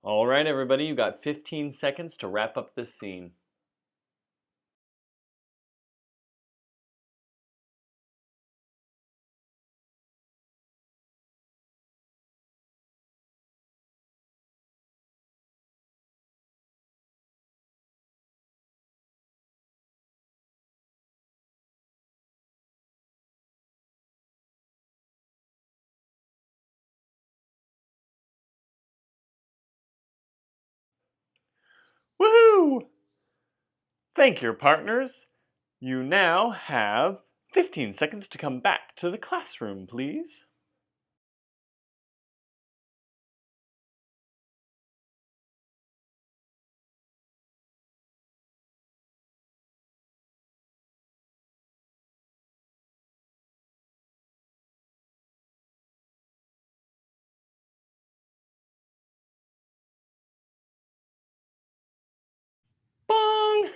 All right, everybody, you got 15 seconds to wrap up this scene. Woohoo! Thank your partners. You now have 15 seconds to come back to the classroom, please. Bong!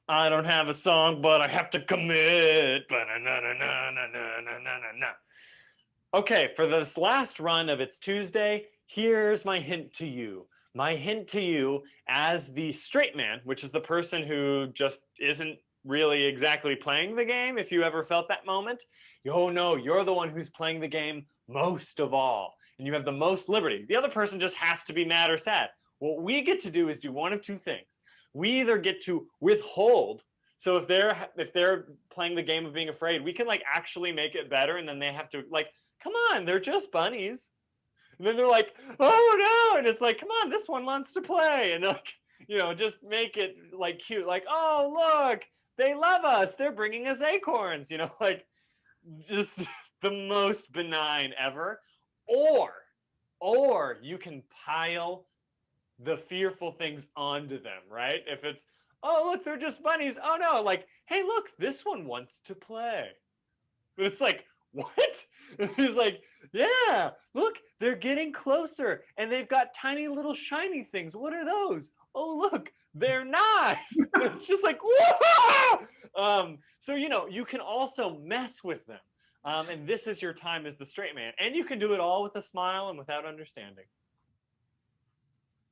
I don't have a song, but I have to commit. Ba-na-na-na-na-na-na-na-na-na. Okay, for this last run of It's Tuesday, here's my hint to you. My hint to you as the straight man, which is the person who just isn't really exactly playing the game, if you ever felt that moment. Oh no, you're the one who's playing the game most of all, and you have the most liberty. The other person just has to be mad or sad. What we get to do is do one of two things. We either get to withhold, so if they're playing the game of being afraid, we can like actually make it better, and then they have to like, come on, they're just bunnies. And then they're like, oh no, and it's like, come on, this one wants to play, and like, just make it like cute, like, oh look, they love us, they're bringing us acorns, like just the most benign ever. Or, or you can pile the fearful things onto them, right? If it's, oh look, they're just bunnies. Oh no, like, hey look, this one wants to play. But it's like, what? He's like, yeah, look, they're getting closer and they've got tiny little shiny things. What are those? Oh, look, they're knives. It's just like, whoa! So, you can also mess with them. And this is your time as the straight man. And you can do it all with a smile and without understanding.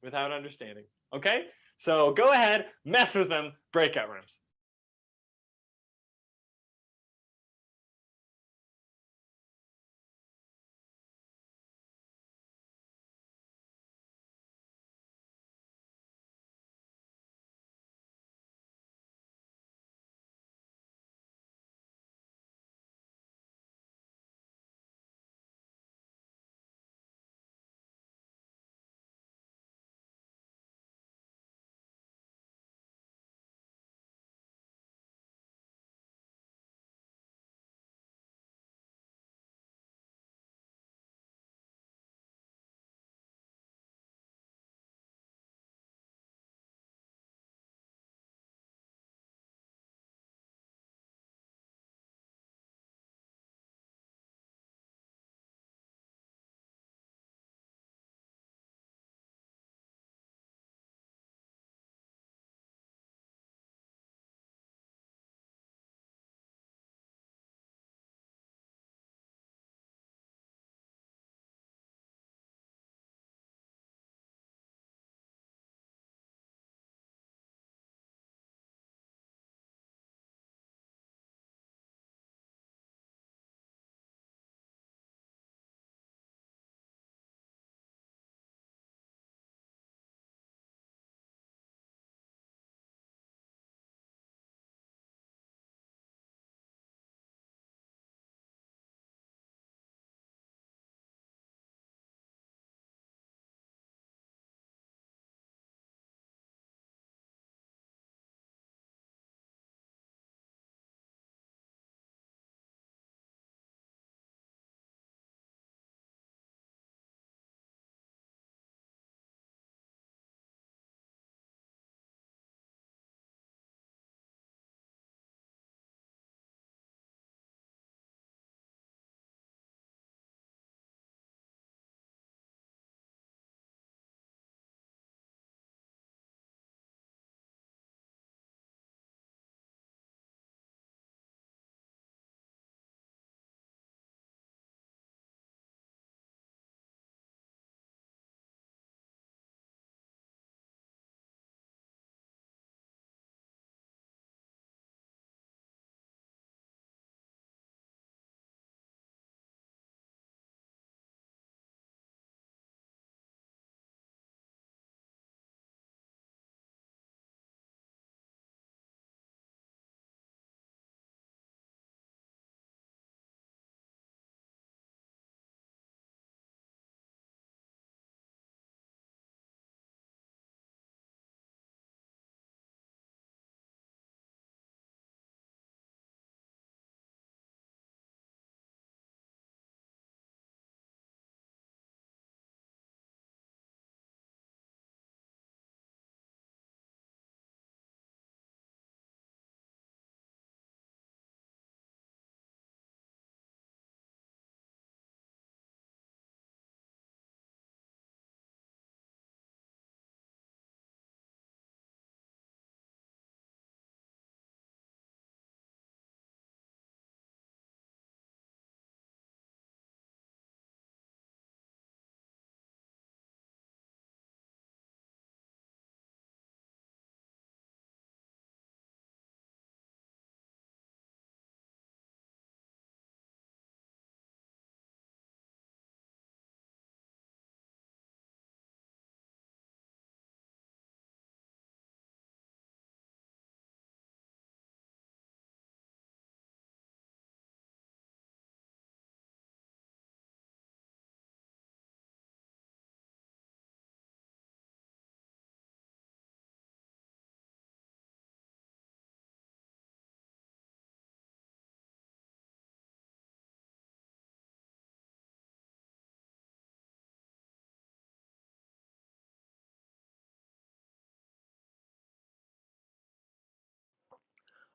Without understanding. Okay? So go ahead, mess with them, breakout rooms.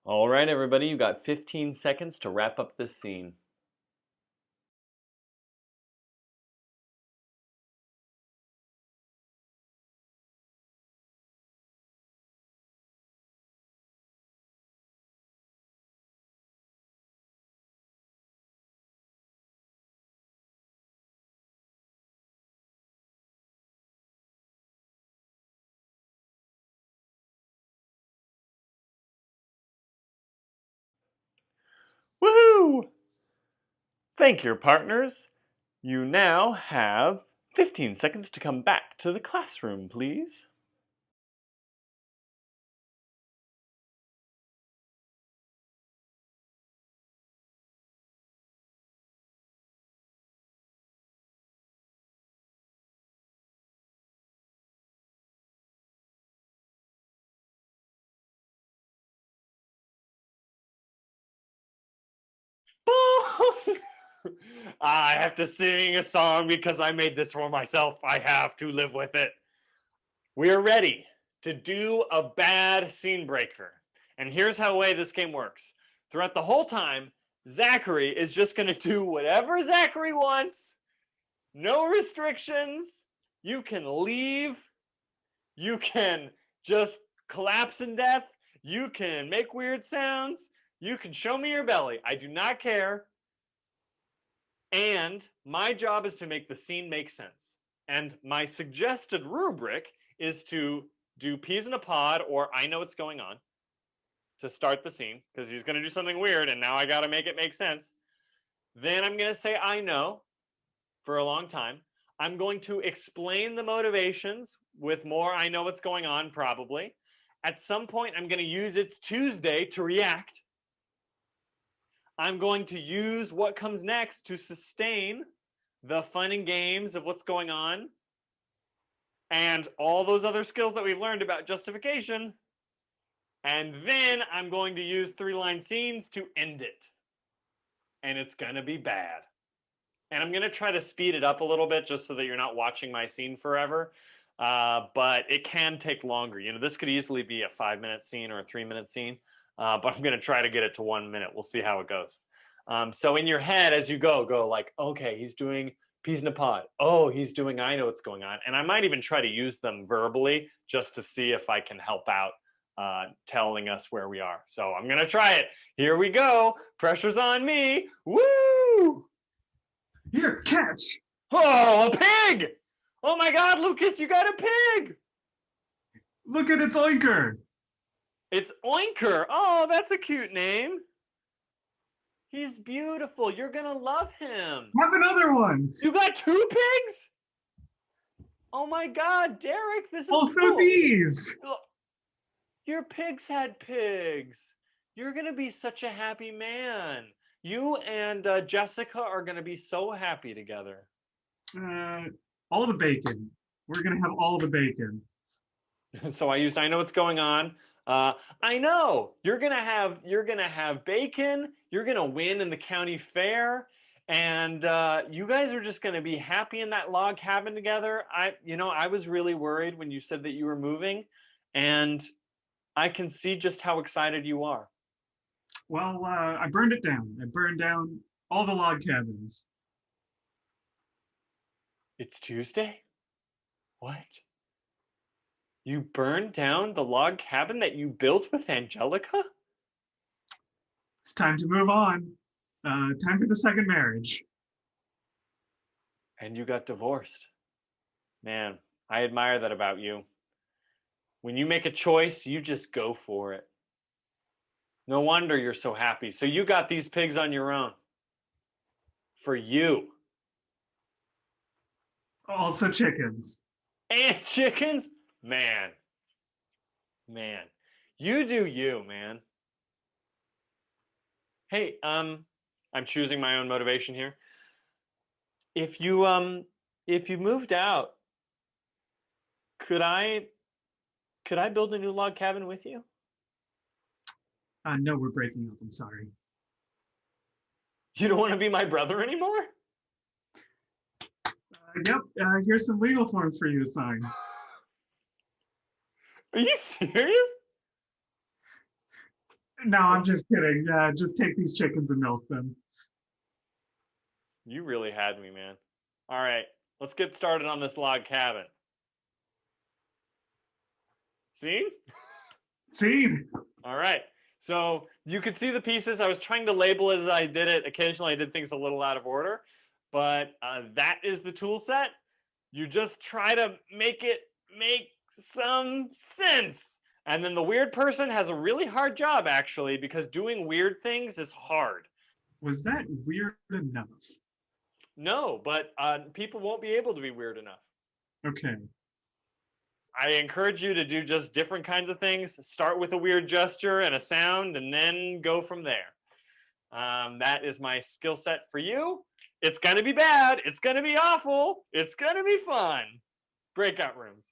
All right, everybody, you got 15 seconds to wrap up this scene. Woohoo! Thank your partners. You now have 15 seconds to come back to the classroom, please. I have to sing a song because I made this for myself. I have to live with it. We're ready to do a bad scene breaker. And here's how the way this game works. Throughout the whole time, Zachary is just going to do whatever Zachary wants. No restrictions. You can leave. You can just collapse in death. You can make weird sounds. You can show me your belly. I do not care. And my job is to make the scene make sense. And my suggested rubric is to do peas in a pod or I know what's going on to start the scene because he's going to do something weird and now I got to make it make sense. Then I'm going to say I know for a long time. I'm going to explain the motivations with more I know what's going on probably. At some point, I'm going to use It's Tuesday to react. I'm going to use what comes next to sustain the fun and games of what's going on and all those other skills that we've learned about justification. And then I'm going to use 3-line scenes to end it. And it's going to be bad. And I'm going to try to speed it up a little bit just so that you're not watching my scene forever. But it can take longer. You know, this could easily be a 5-minute scene or a 3-minute scene. But I'm going to try to get it to 1 minute. We'll see how it goes. So in your head, as you go like, okay, he's doing peas in a pod. Oh, he's doing I know what's going on. And I might even try to use them verbally just to see if I can help out telling us where we are. So I'm going to try it. Here we go. Pressure's on me. Woo! Here, catch. Oh, a pig! Oh my God, Lucas, you got a pig! Look at its oinker. It's Oinker. Oh, that's a cute name. He's beautiful. You're going to love him. Have another one. You got 2 pigs? Oh my God, Derek, this is Also cool. these. Your pigs had pigs. You're going to be such a happy man. You and Jessica are going to be so happy together. All the bacon. We're going to have all the bacon. So I used I know what's going on. I know you're gonna have bacon. You're gonna win in the county fair, and you guys are just gonna be happy in that log cabin together. I was really worried when you said that you were moving, and I can see just how excited you are. Well, I burned it down. I burned down all the log cabins. It's Tuesday? What? You burned down the log cabin that you built with Angelica? It's time to move on. Time for the second marriage. And you got divorced. Man, I admire that about you. When you make a choice, you just go for it. No wonder you're so happy. So you got these pigs on your own. For you. Also chickens. And chickens? Man. You do you, man. Hey, I'm choosing my own motivation here. If you moved out, could I build a new log cabin with you? No, we're breaking up. I'm sorry. You don't want to be my brother anymore? Yep. Here's some legal forms for you to sign. Are you serious? No, I'm just kidding. Just take these chickens and milk them. You really had me, man. All right, let's get started on this log cabin. See? See? All right. So you could see the pieces. I was trying to label as I did it. Occasionally, I did things a little out of order, but that is the tool set. You just try to make it make some sense. And then the weird person has a really hard job, actually, because doing weird things is hard. Was that weird enough? No, but people won't be able to be weird enough. Okay. I encourage you to do just different kinds of things. Start with a weird gesture and a sound, and then go from there. That is my skill set for you. It's going to be bad. It's going to be awful. It's going to be fun. Breakout rooms.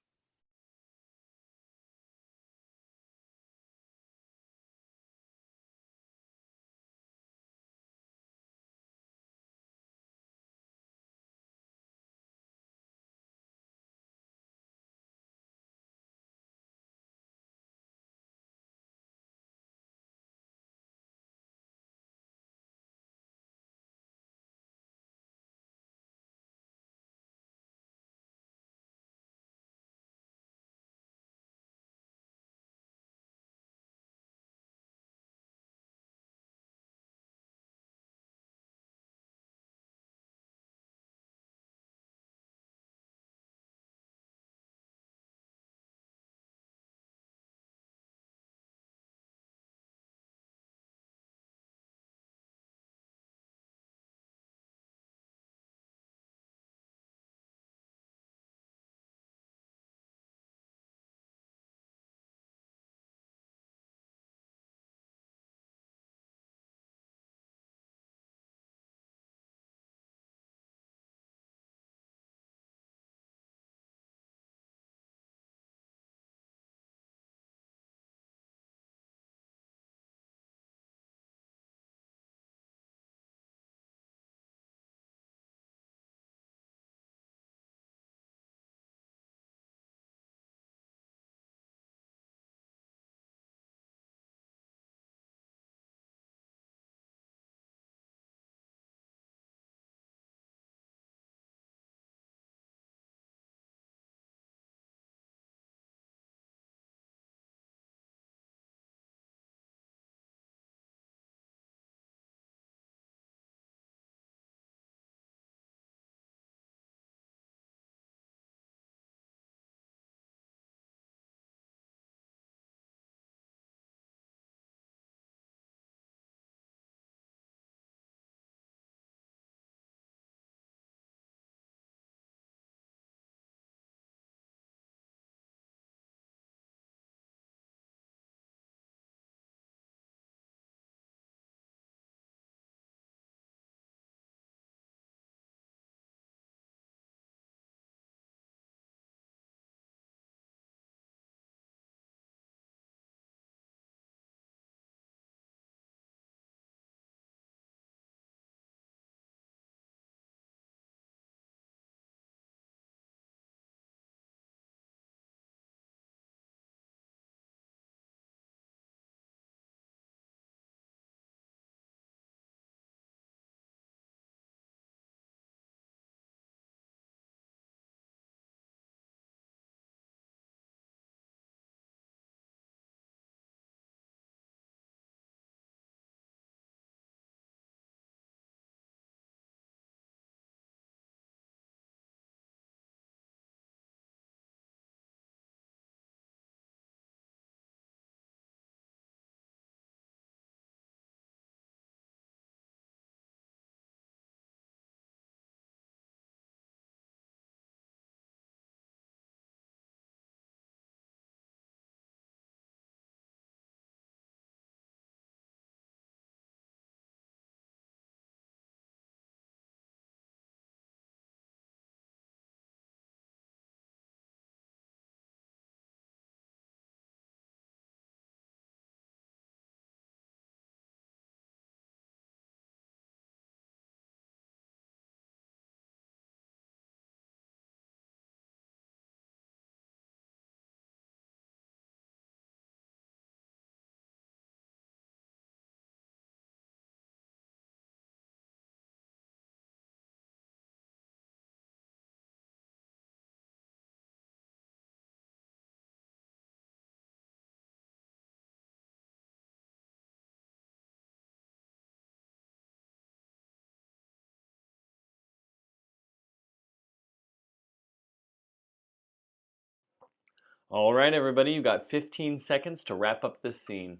All right, everybody, you got 15 seconds to wrap up this scene.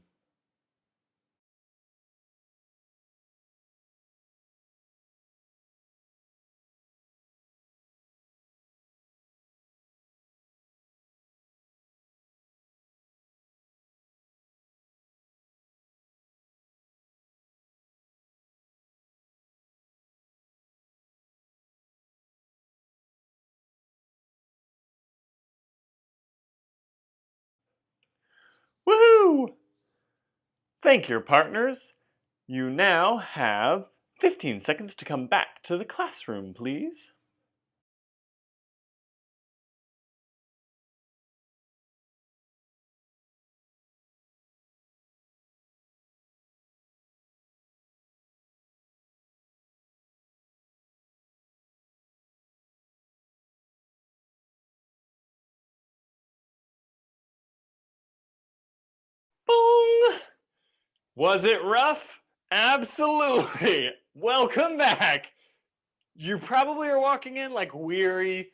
Woohoo! Thank your partners. You now have 15 seconds to come back to the classroom, please. Boom! Was it rough? Absolutely. Welcome back. You probably are walking in like weary,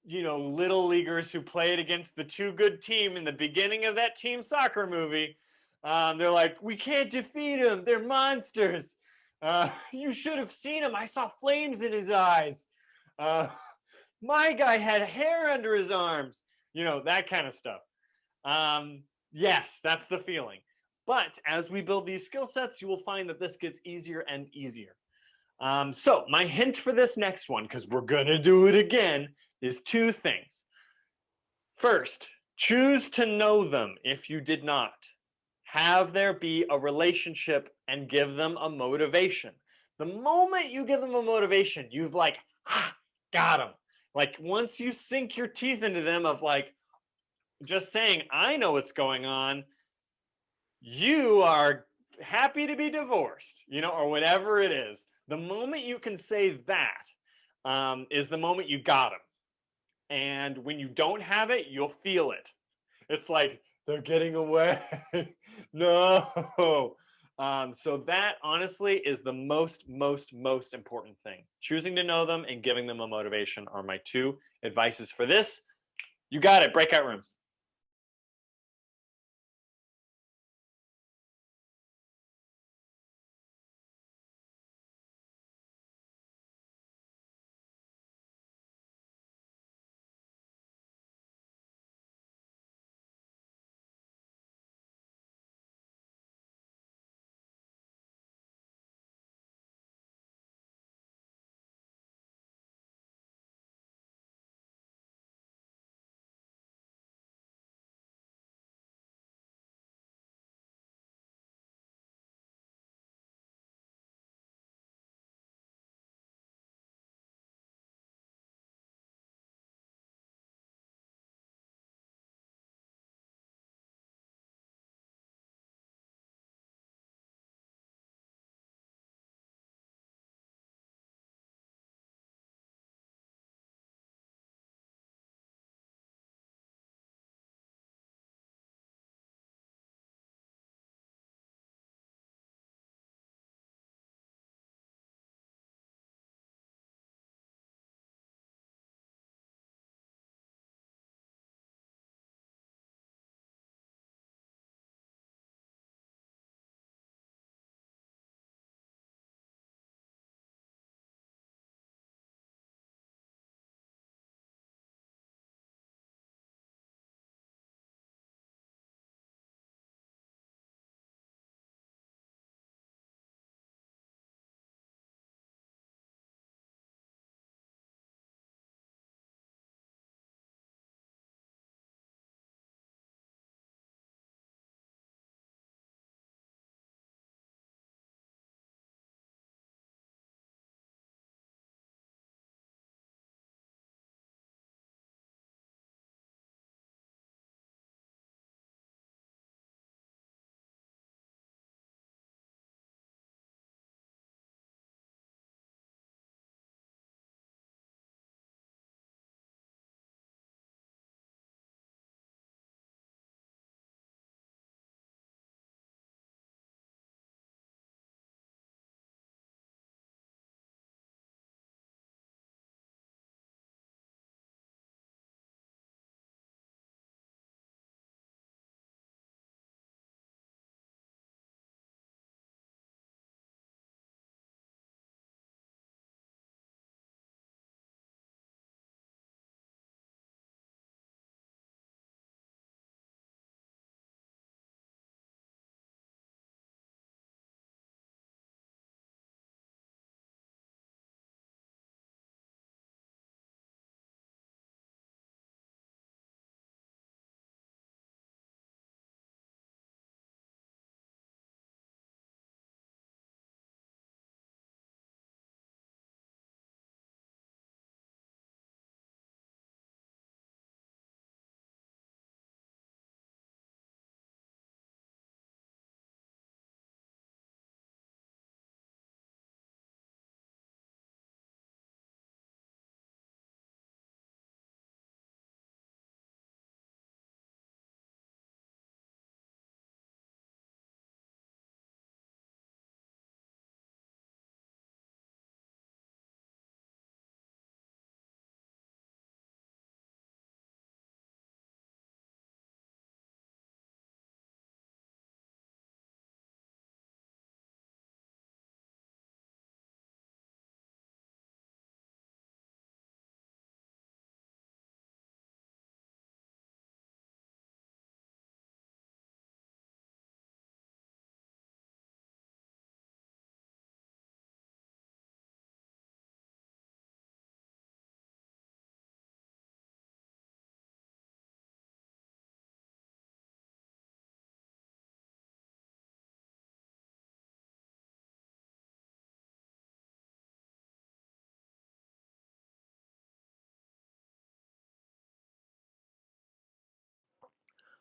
little leaguers who played against the Too Good team in the beginning of that team soccer movie. They're like, we can't defeat them. They're monsters. You should have seen him. I saw flames in his eyes. My guy had hair under his arms. That kind of stuff. Yes, that's the feeling. But as we build these skill sets, you will find that this gets easier and easier. So my hint for this next one, because we're going to do it again, is two things. First, choose to know them if you did not. Have there be a relationship and give them a motivation. The moment you give them a motivation, you've like, got them. Like once you sink your teeth into them of like just saying, I know what's going on, you are happy to be divorced, or whatever it is. The moment you can say that is the moment you got them. And when you don't have it, you'll feel it. It's like they're getting away. No. So that honestly is the most important thing. Choosing to know them and giving them a motivation are my two advices for this. You got it. Breakout rooms.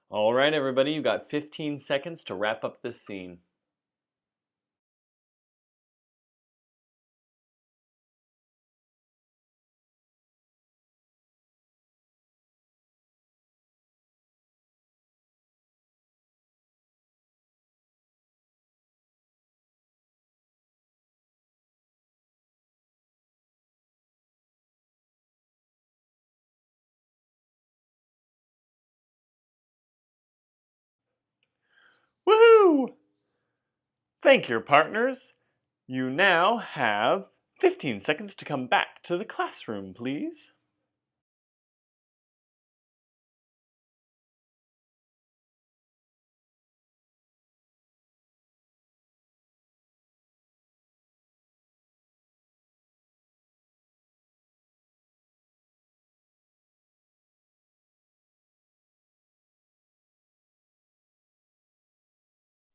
All right, everybody, you've got 15 seconds to wrap up this scene. Woohoo! Thank your partners. You now have 15 seconds to come back to the classroom, please.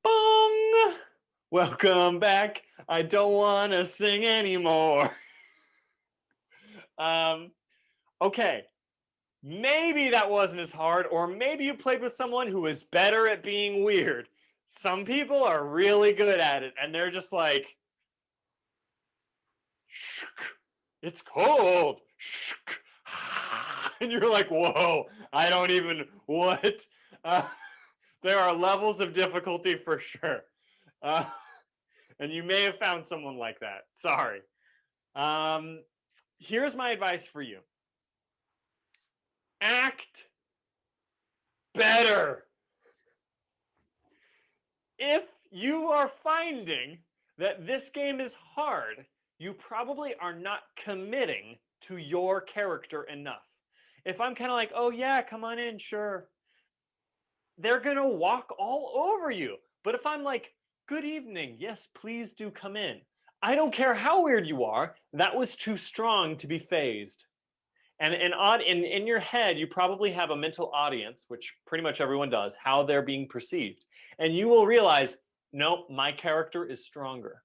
Bong! Welcome back. I don't want to sing anymore. Okay. Maybe that wasn't as hard, or maybe you played with someone who is better at being weird. Some people are really good at it, and they're just like, it's cold. And you're like, whoa, I don't even, what? Uh, there are levels of difficulty for sure. And you may have found someone like that. Sorry. Here's my advice for you. Act better. If you are finding that this game is hard, you probably are not committing to your character enough. If I'm kind of like, oh yeah, come on in, sure, they're gonna walk all over you. But if I'm like, good evening, yes, please do come in, I don't care how weird you are, that was too strong to be phased. And in your head, you probably have a mental audience, which pretty much everyone does, how they're being perceived. And you will realize, no, my character is stronger.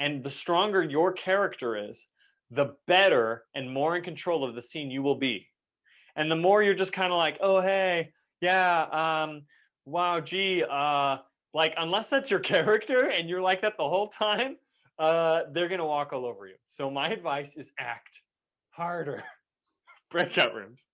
And the stronger your character is, the better and more in control of the scene you will be. And the more you're just kind of like, oh, hey, yeah, wow, gee, like, unless that's your character and you're like that the whole time, they're going to walk all over you. So my advice is act harder. Breakout rooms.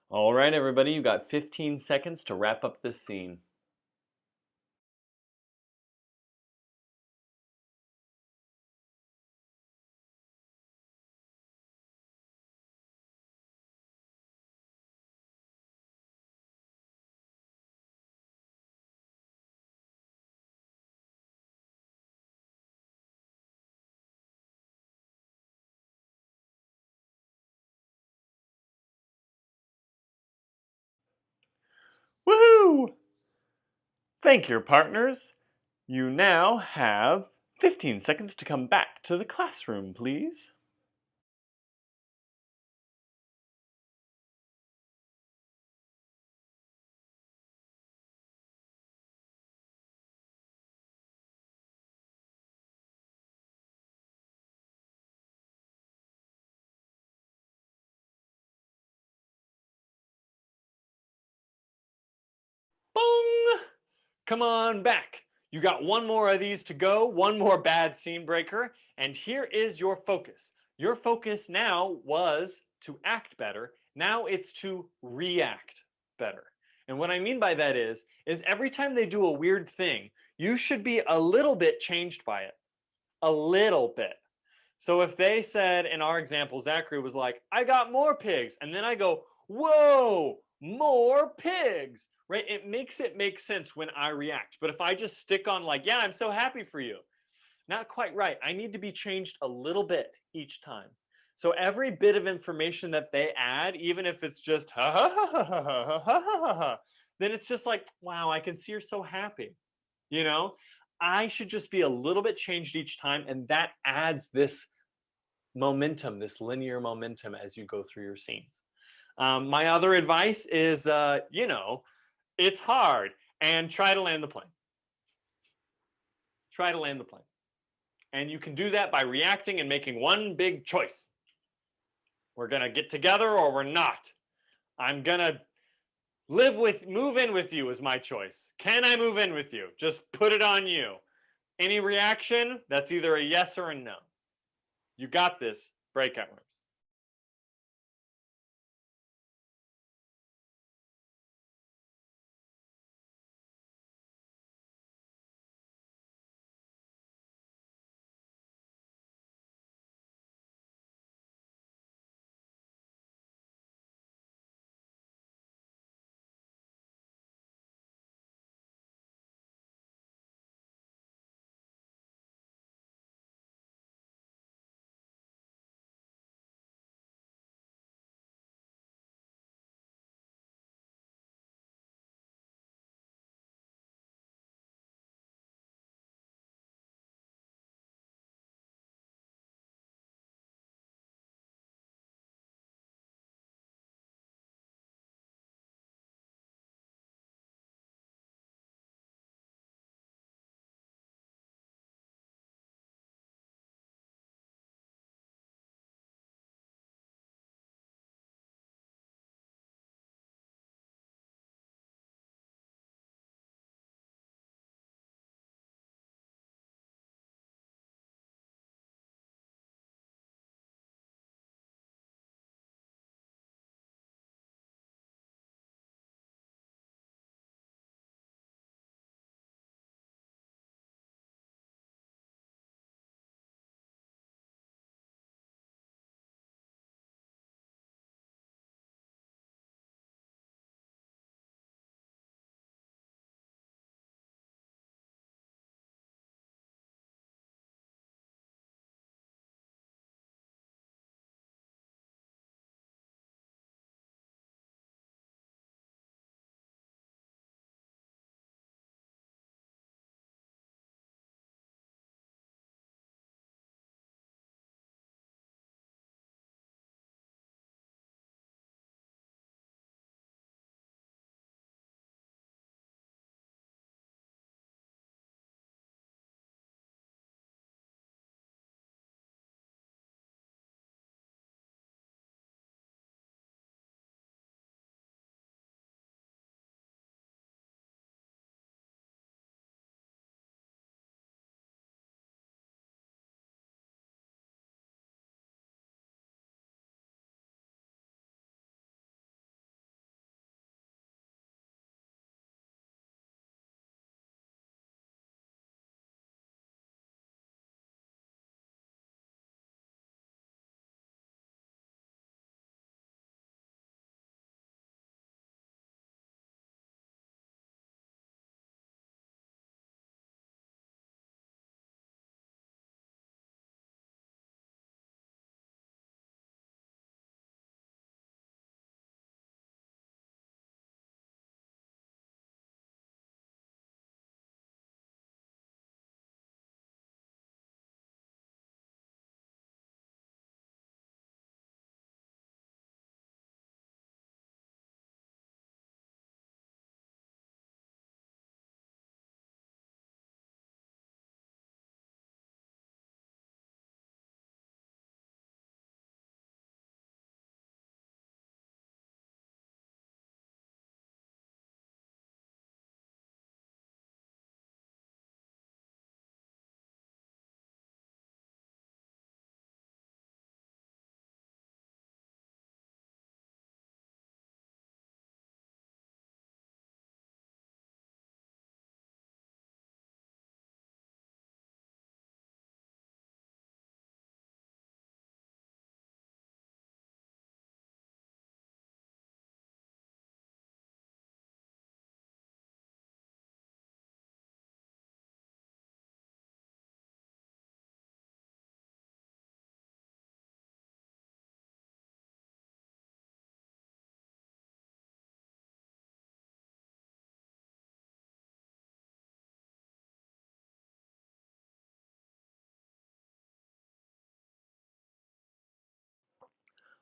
All right, everybody, you got 15 seconds to wrap up this scene. Woohoo! Thank your partners. You now have 15 seconds to come back to the classroom, please. Boom! Come on back. You got one more of these to go, one more bad scene breaker, and here is your focus. Your focus now was to act better. Now it's to react better. And what I mean by that is every time they do a weird thing, you should be a little bit changed by it. A little bit. So if they said in our example, Zachary was like, I got more pigs. And then I go, whoa, more pigs, right? It makes it make sense when I react. But if I just stick on like, yeah, I'm so happy for you, not quite right. I need to be changed a little bit each time. So every bit of information that they add, even if it's just ha ha ha ha ha ha ha ha ha, then it's just like, wow, I can see you're so happy. You know, I should just be a little bit changed each time, and that adds this momentum, this linear momentum as you go through your scenes. My other advice is, it's hard, and try to land the plane. Try to land the plane. And you can do that by reacting and making one big choice. We're going to get together or we're not. I'm going to move in with you is my choice. Can I move in with you? Just put it on you. Any reaction, that's either a yes or a no. You got this, breakout rooms.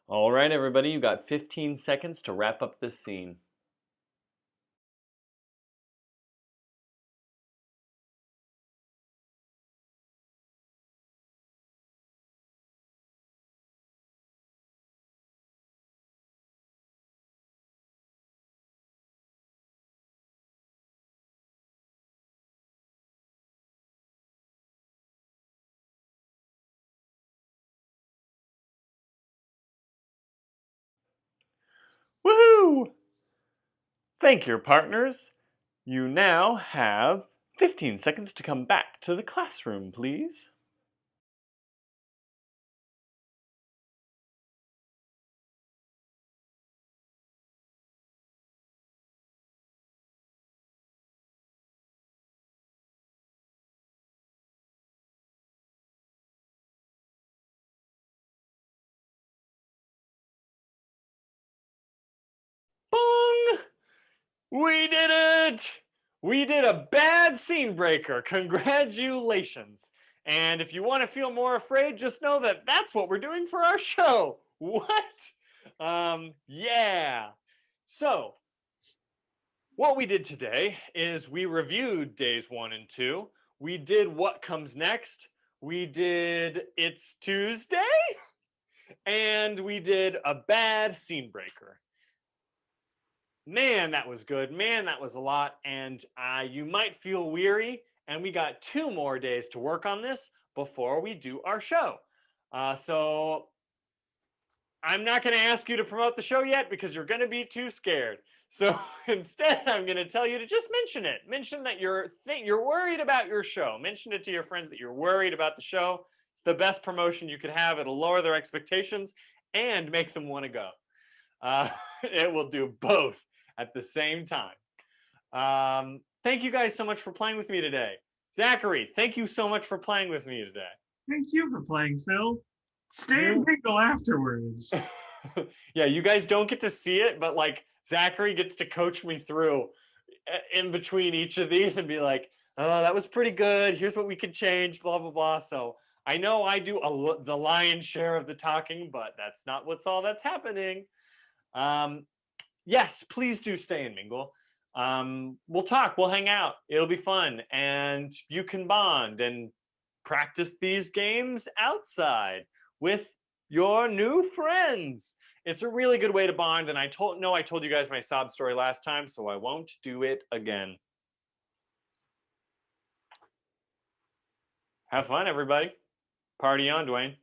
All right, everybody, you got 15 seconds to wrap up this scene. Woohoo! Thank you, partners. You now have 15 seconds to come back to the classroom, please. Bong! We did it! We did a bad scene breaker. Congratulations. And if you want to feel more afraid, just know that that's what we're doing for our show. What? Yeah. So, what we did today is we reviewed days 1 and 2. We did What Comes Next. We did It's Tuesday. And we did a bad scene breaker. Man, that was good. Man, that was a lot. And you might feel weary. And we got 2 more days to work on this before we do our show. So I'm not going to ask you to promote the show yet because you're going to be too scared. So instead, I'm going to tell you to just mention it. Mention that you're worried about your show. Mention it to your friends that you're worried about the show. It's the best promotion you could have. It'll lower their expectations and make them want to go. It will do both at the same time. Thank you guys so much for playing with me today. Zachary, thank you so much for playing with me today. Thank you for playing, Phil. Stay and mingle afterwards. Yeah, you guys don't get to see it, but like Zachary gets to coach me through in between each of these and be like, oh, that was pretty good. Here's what we could change, blah, blah, blah. So I know I do the lion's share of the talking, but that's not what's all that's happening. Yes, please do stay and mingle. We'll talk, we'll hang out. It'll be fun. And you can bond and practice these games outside with your new friends. It's a really good way to bond. And I told you guys my sob story last time, so I won't do it again. Have fun, everybody. Party on, Dwayne.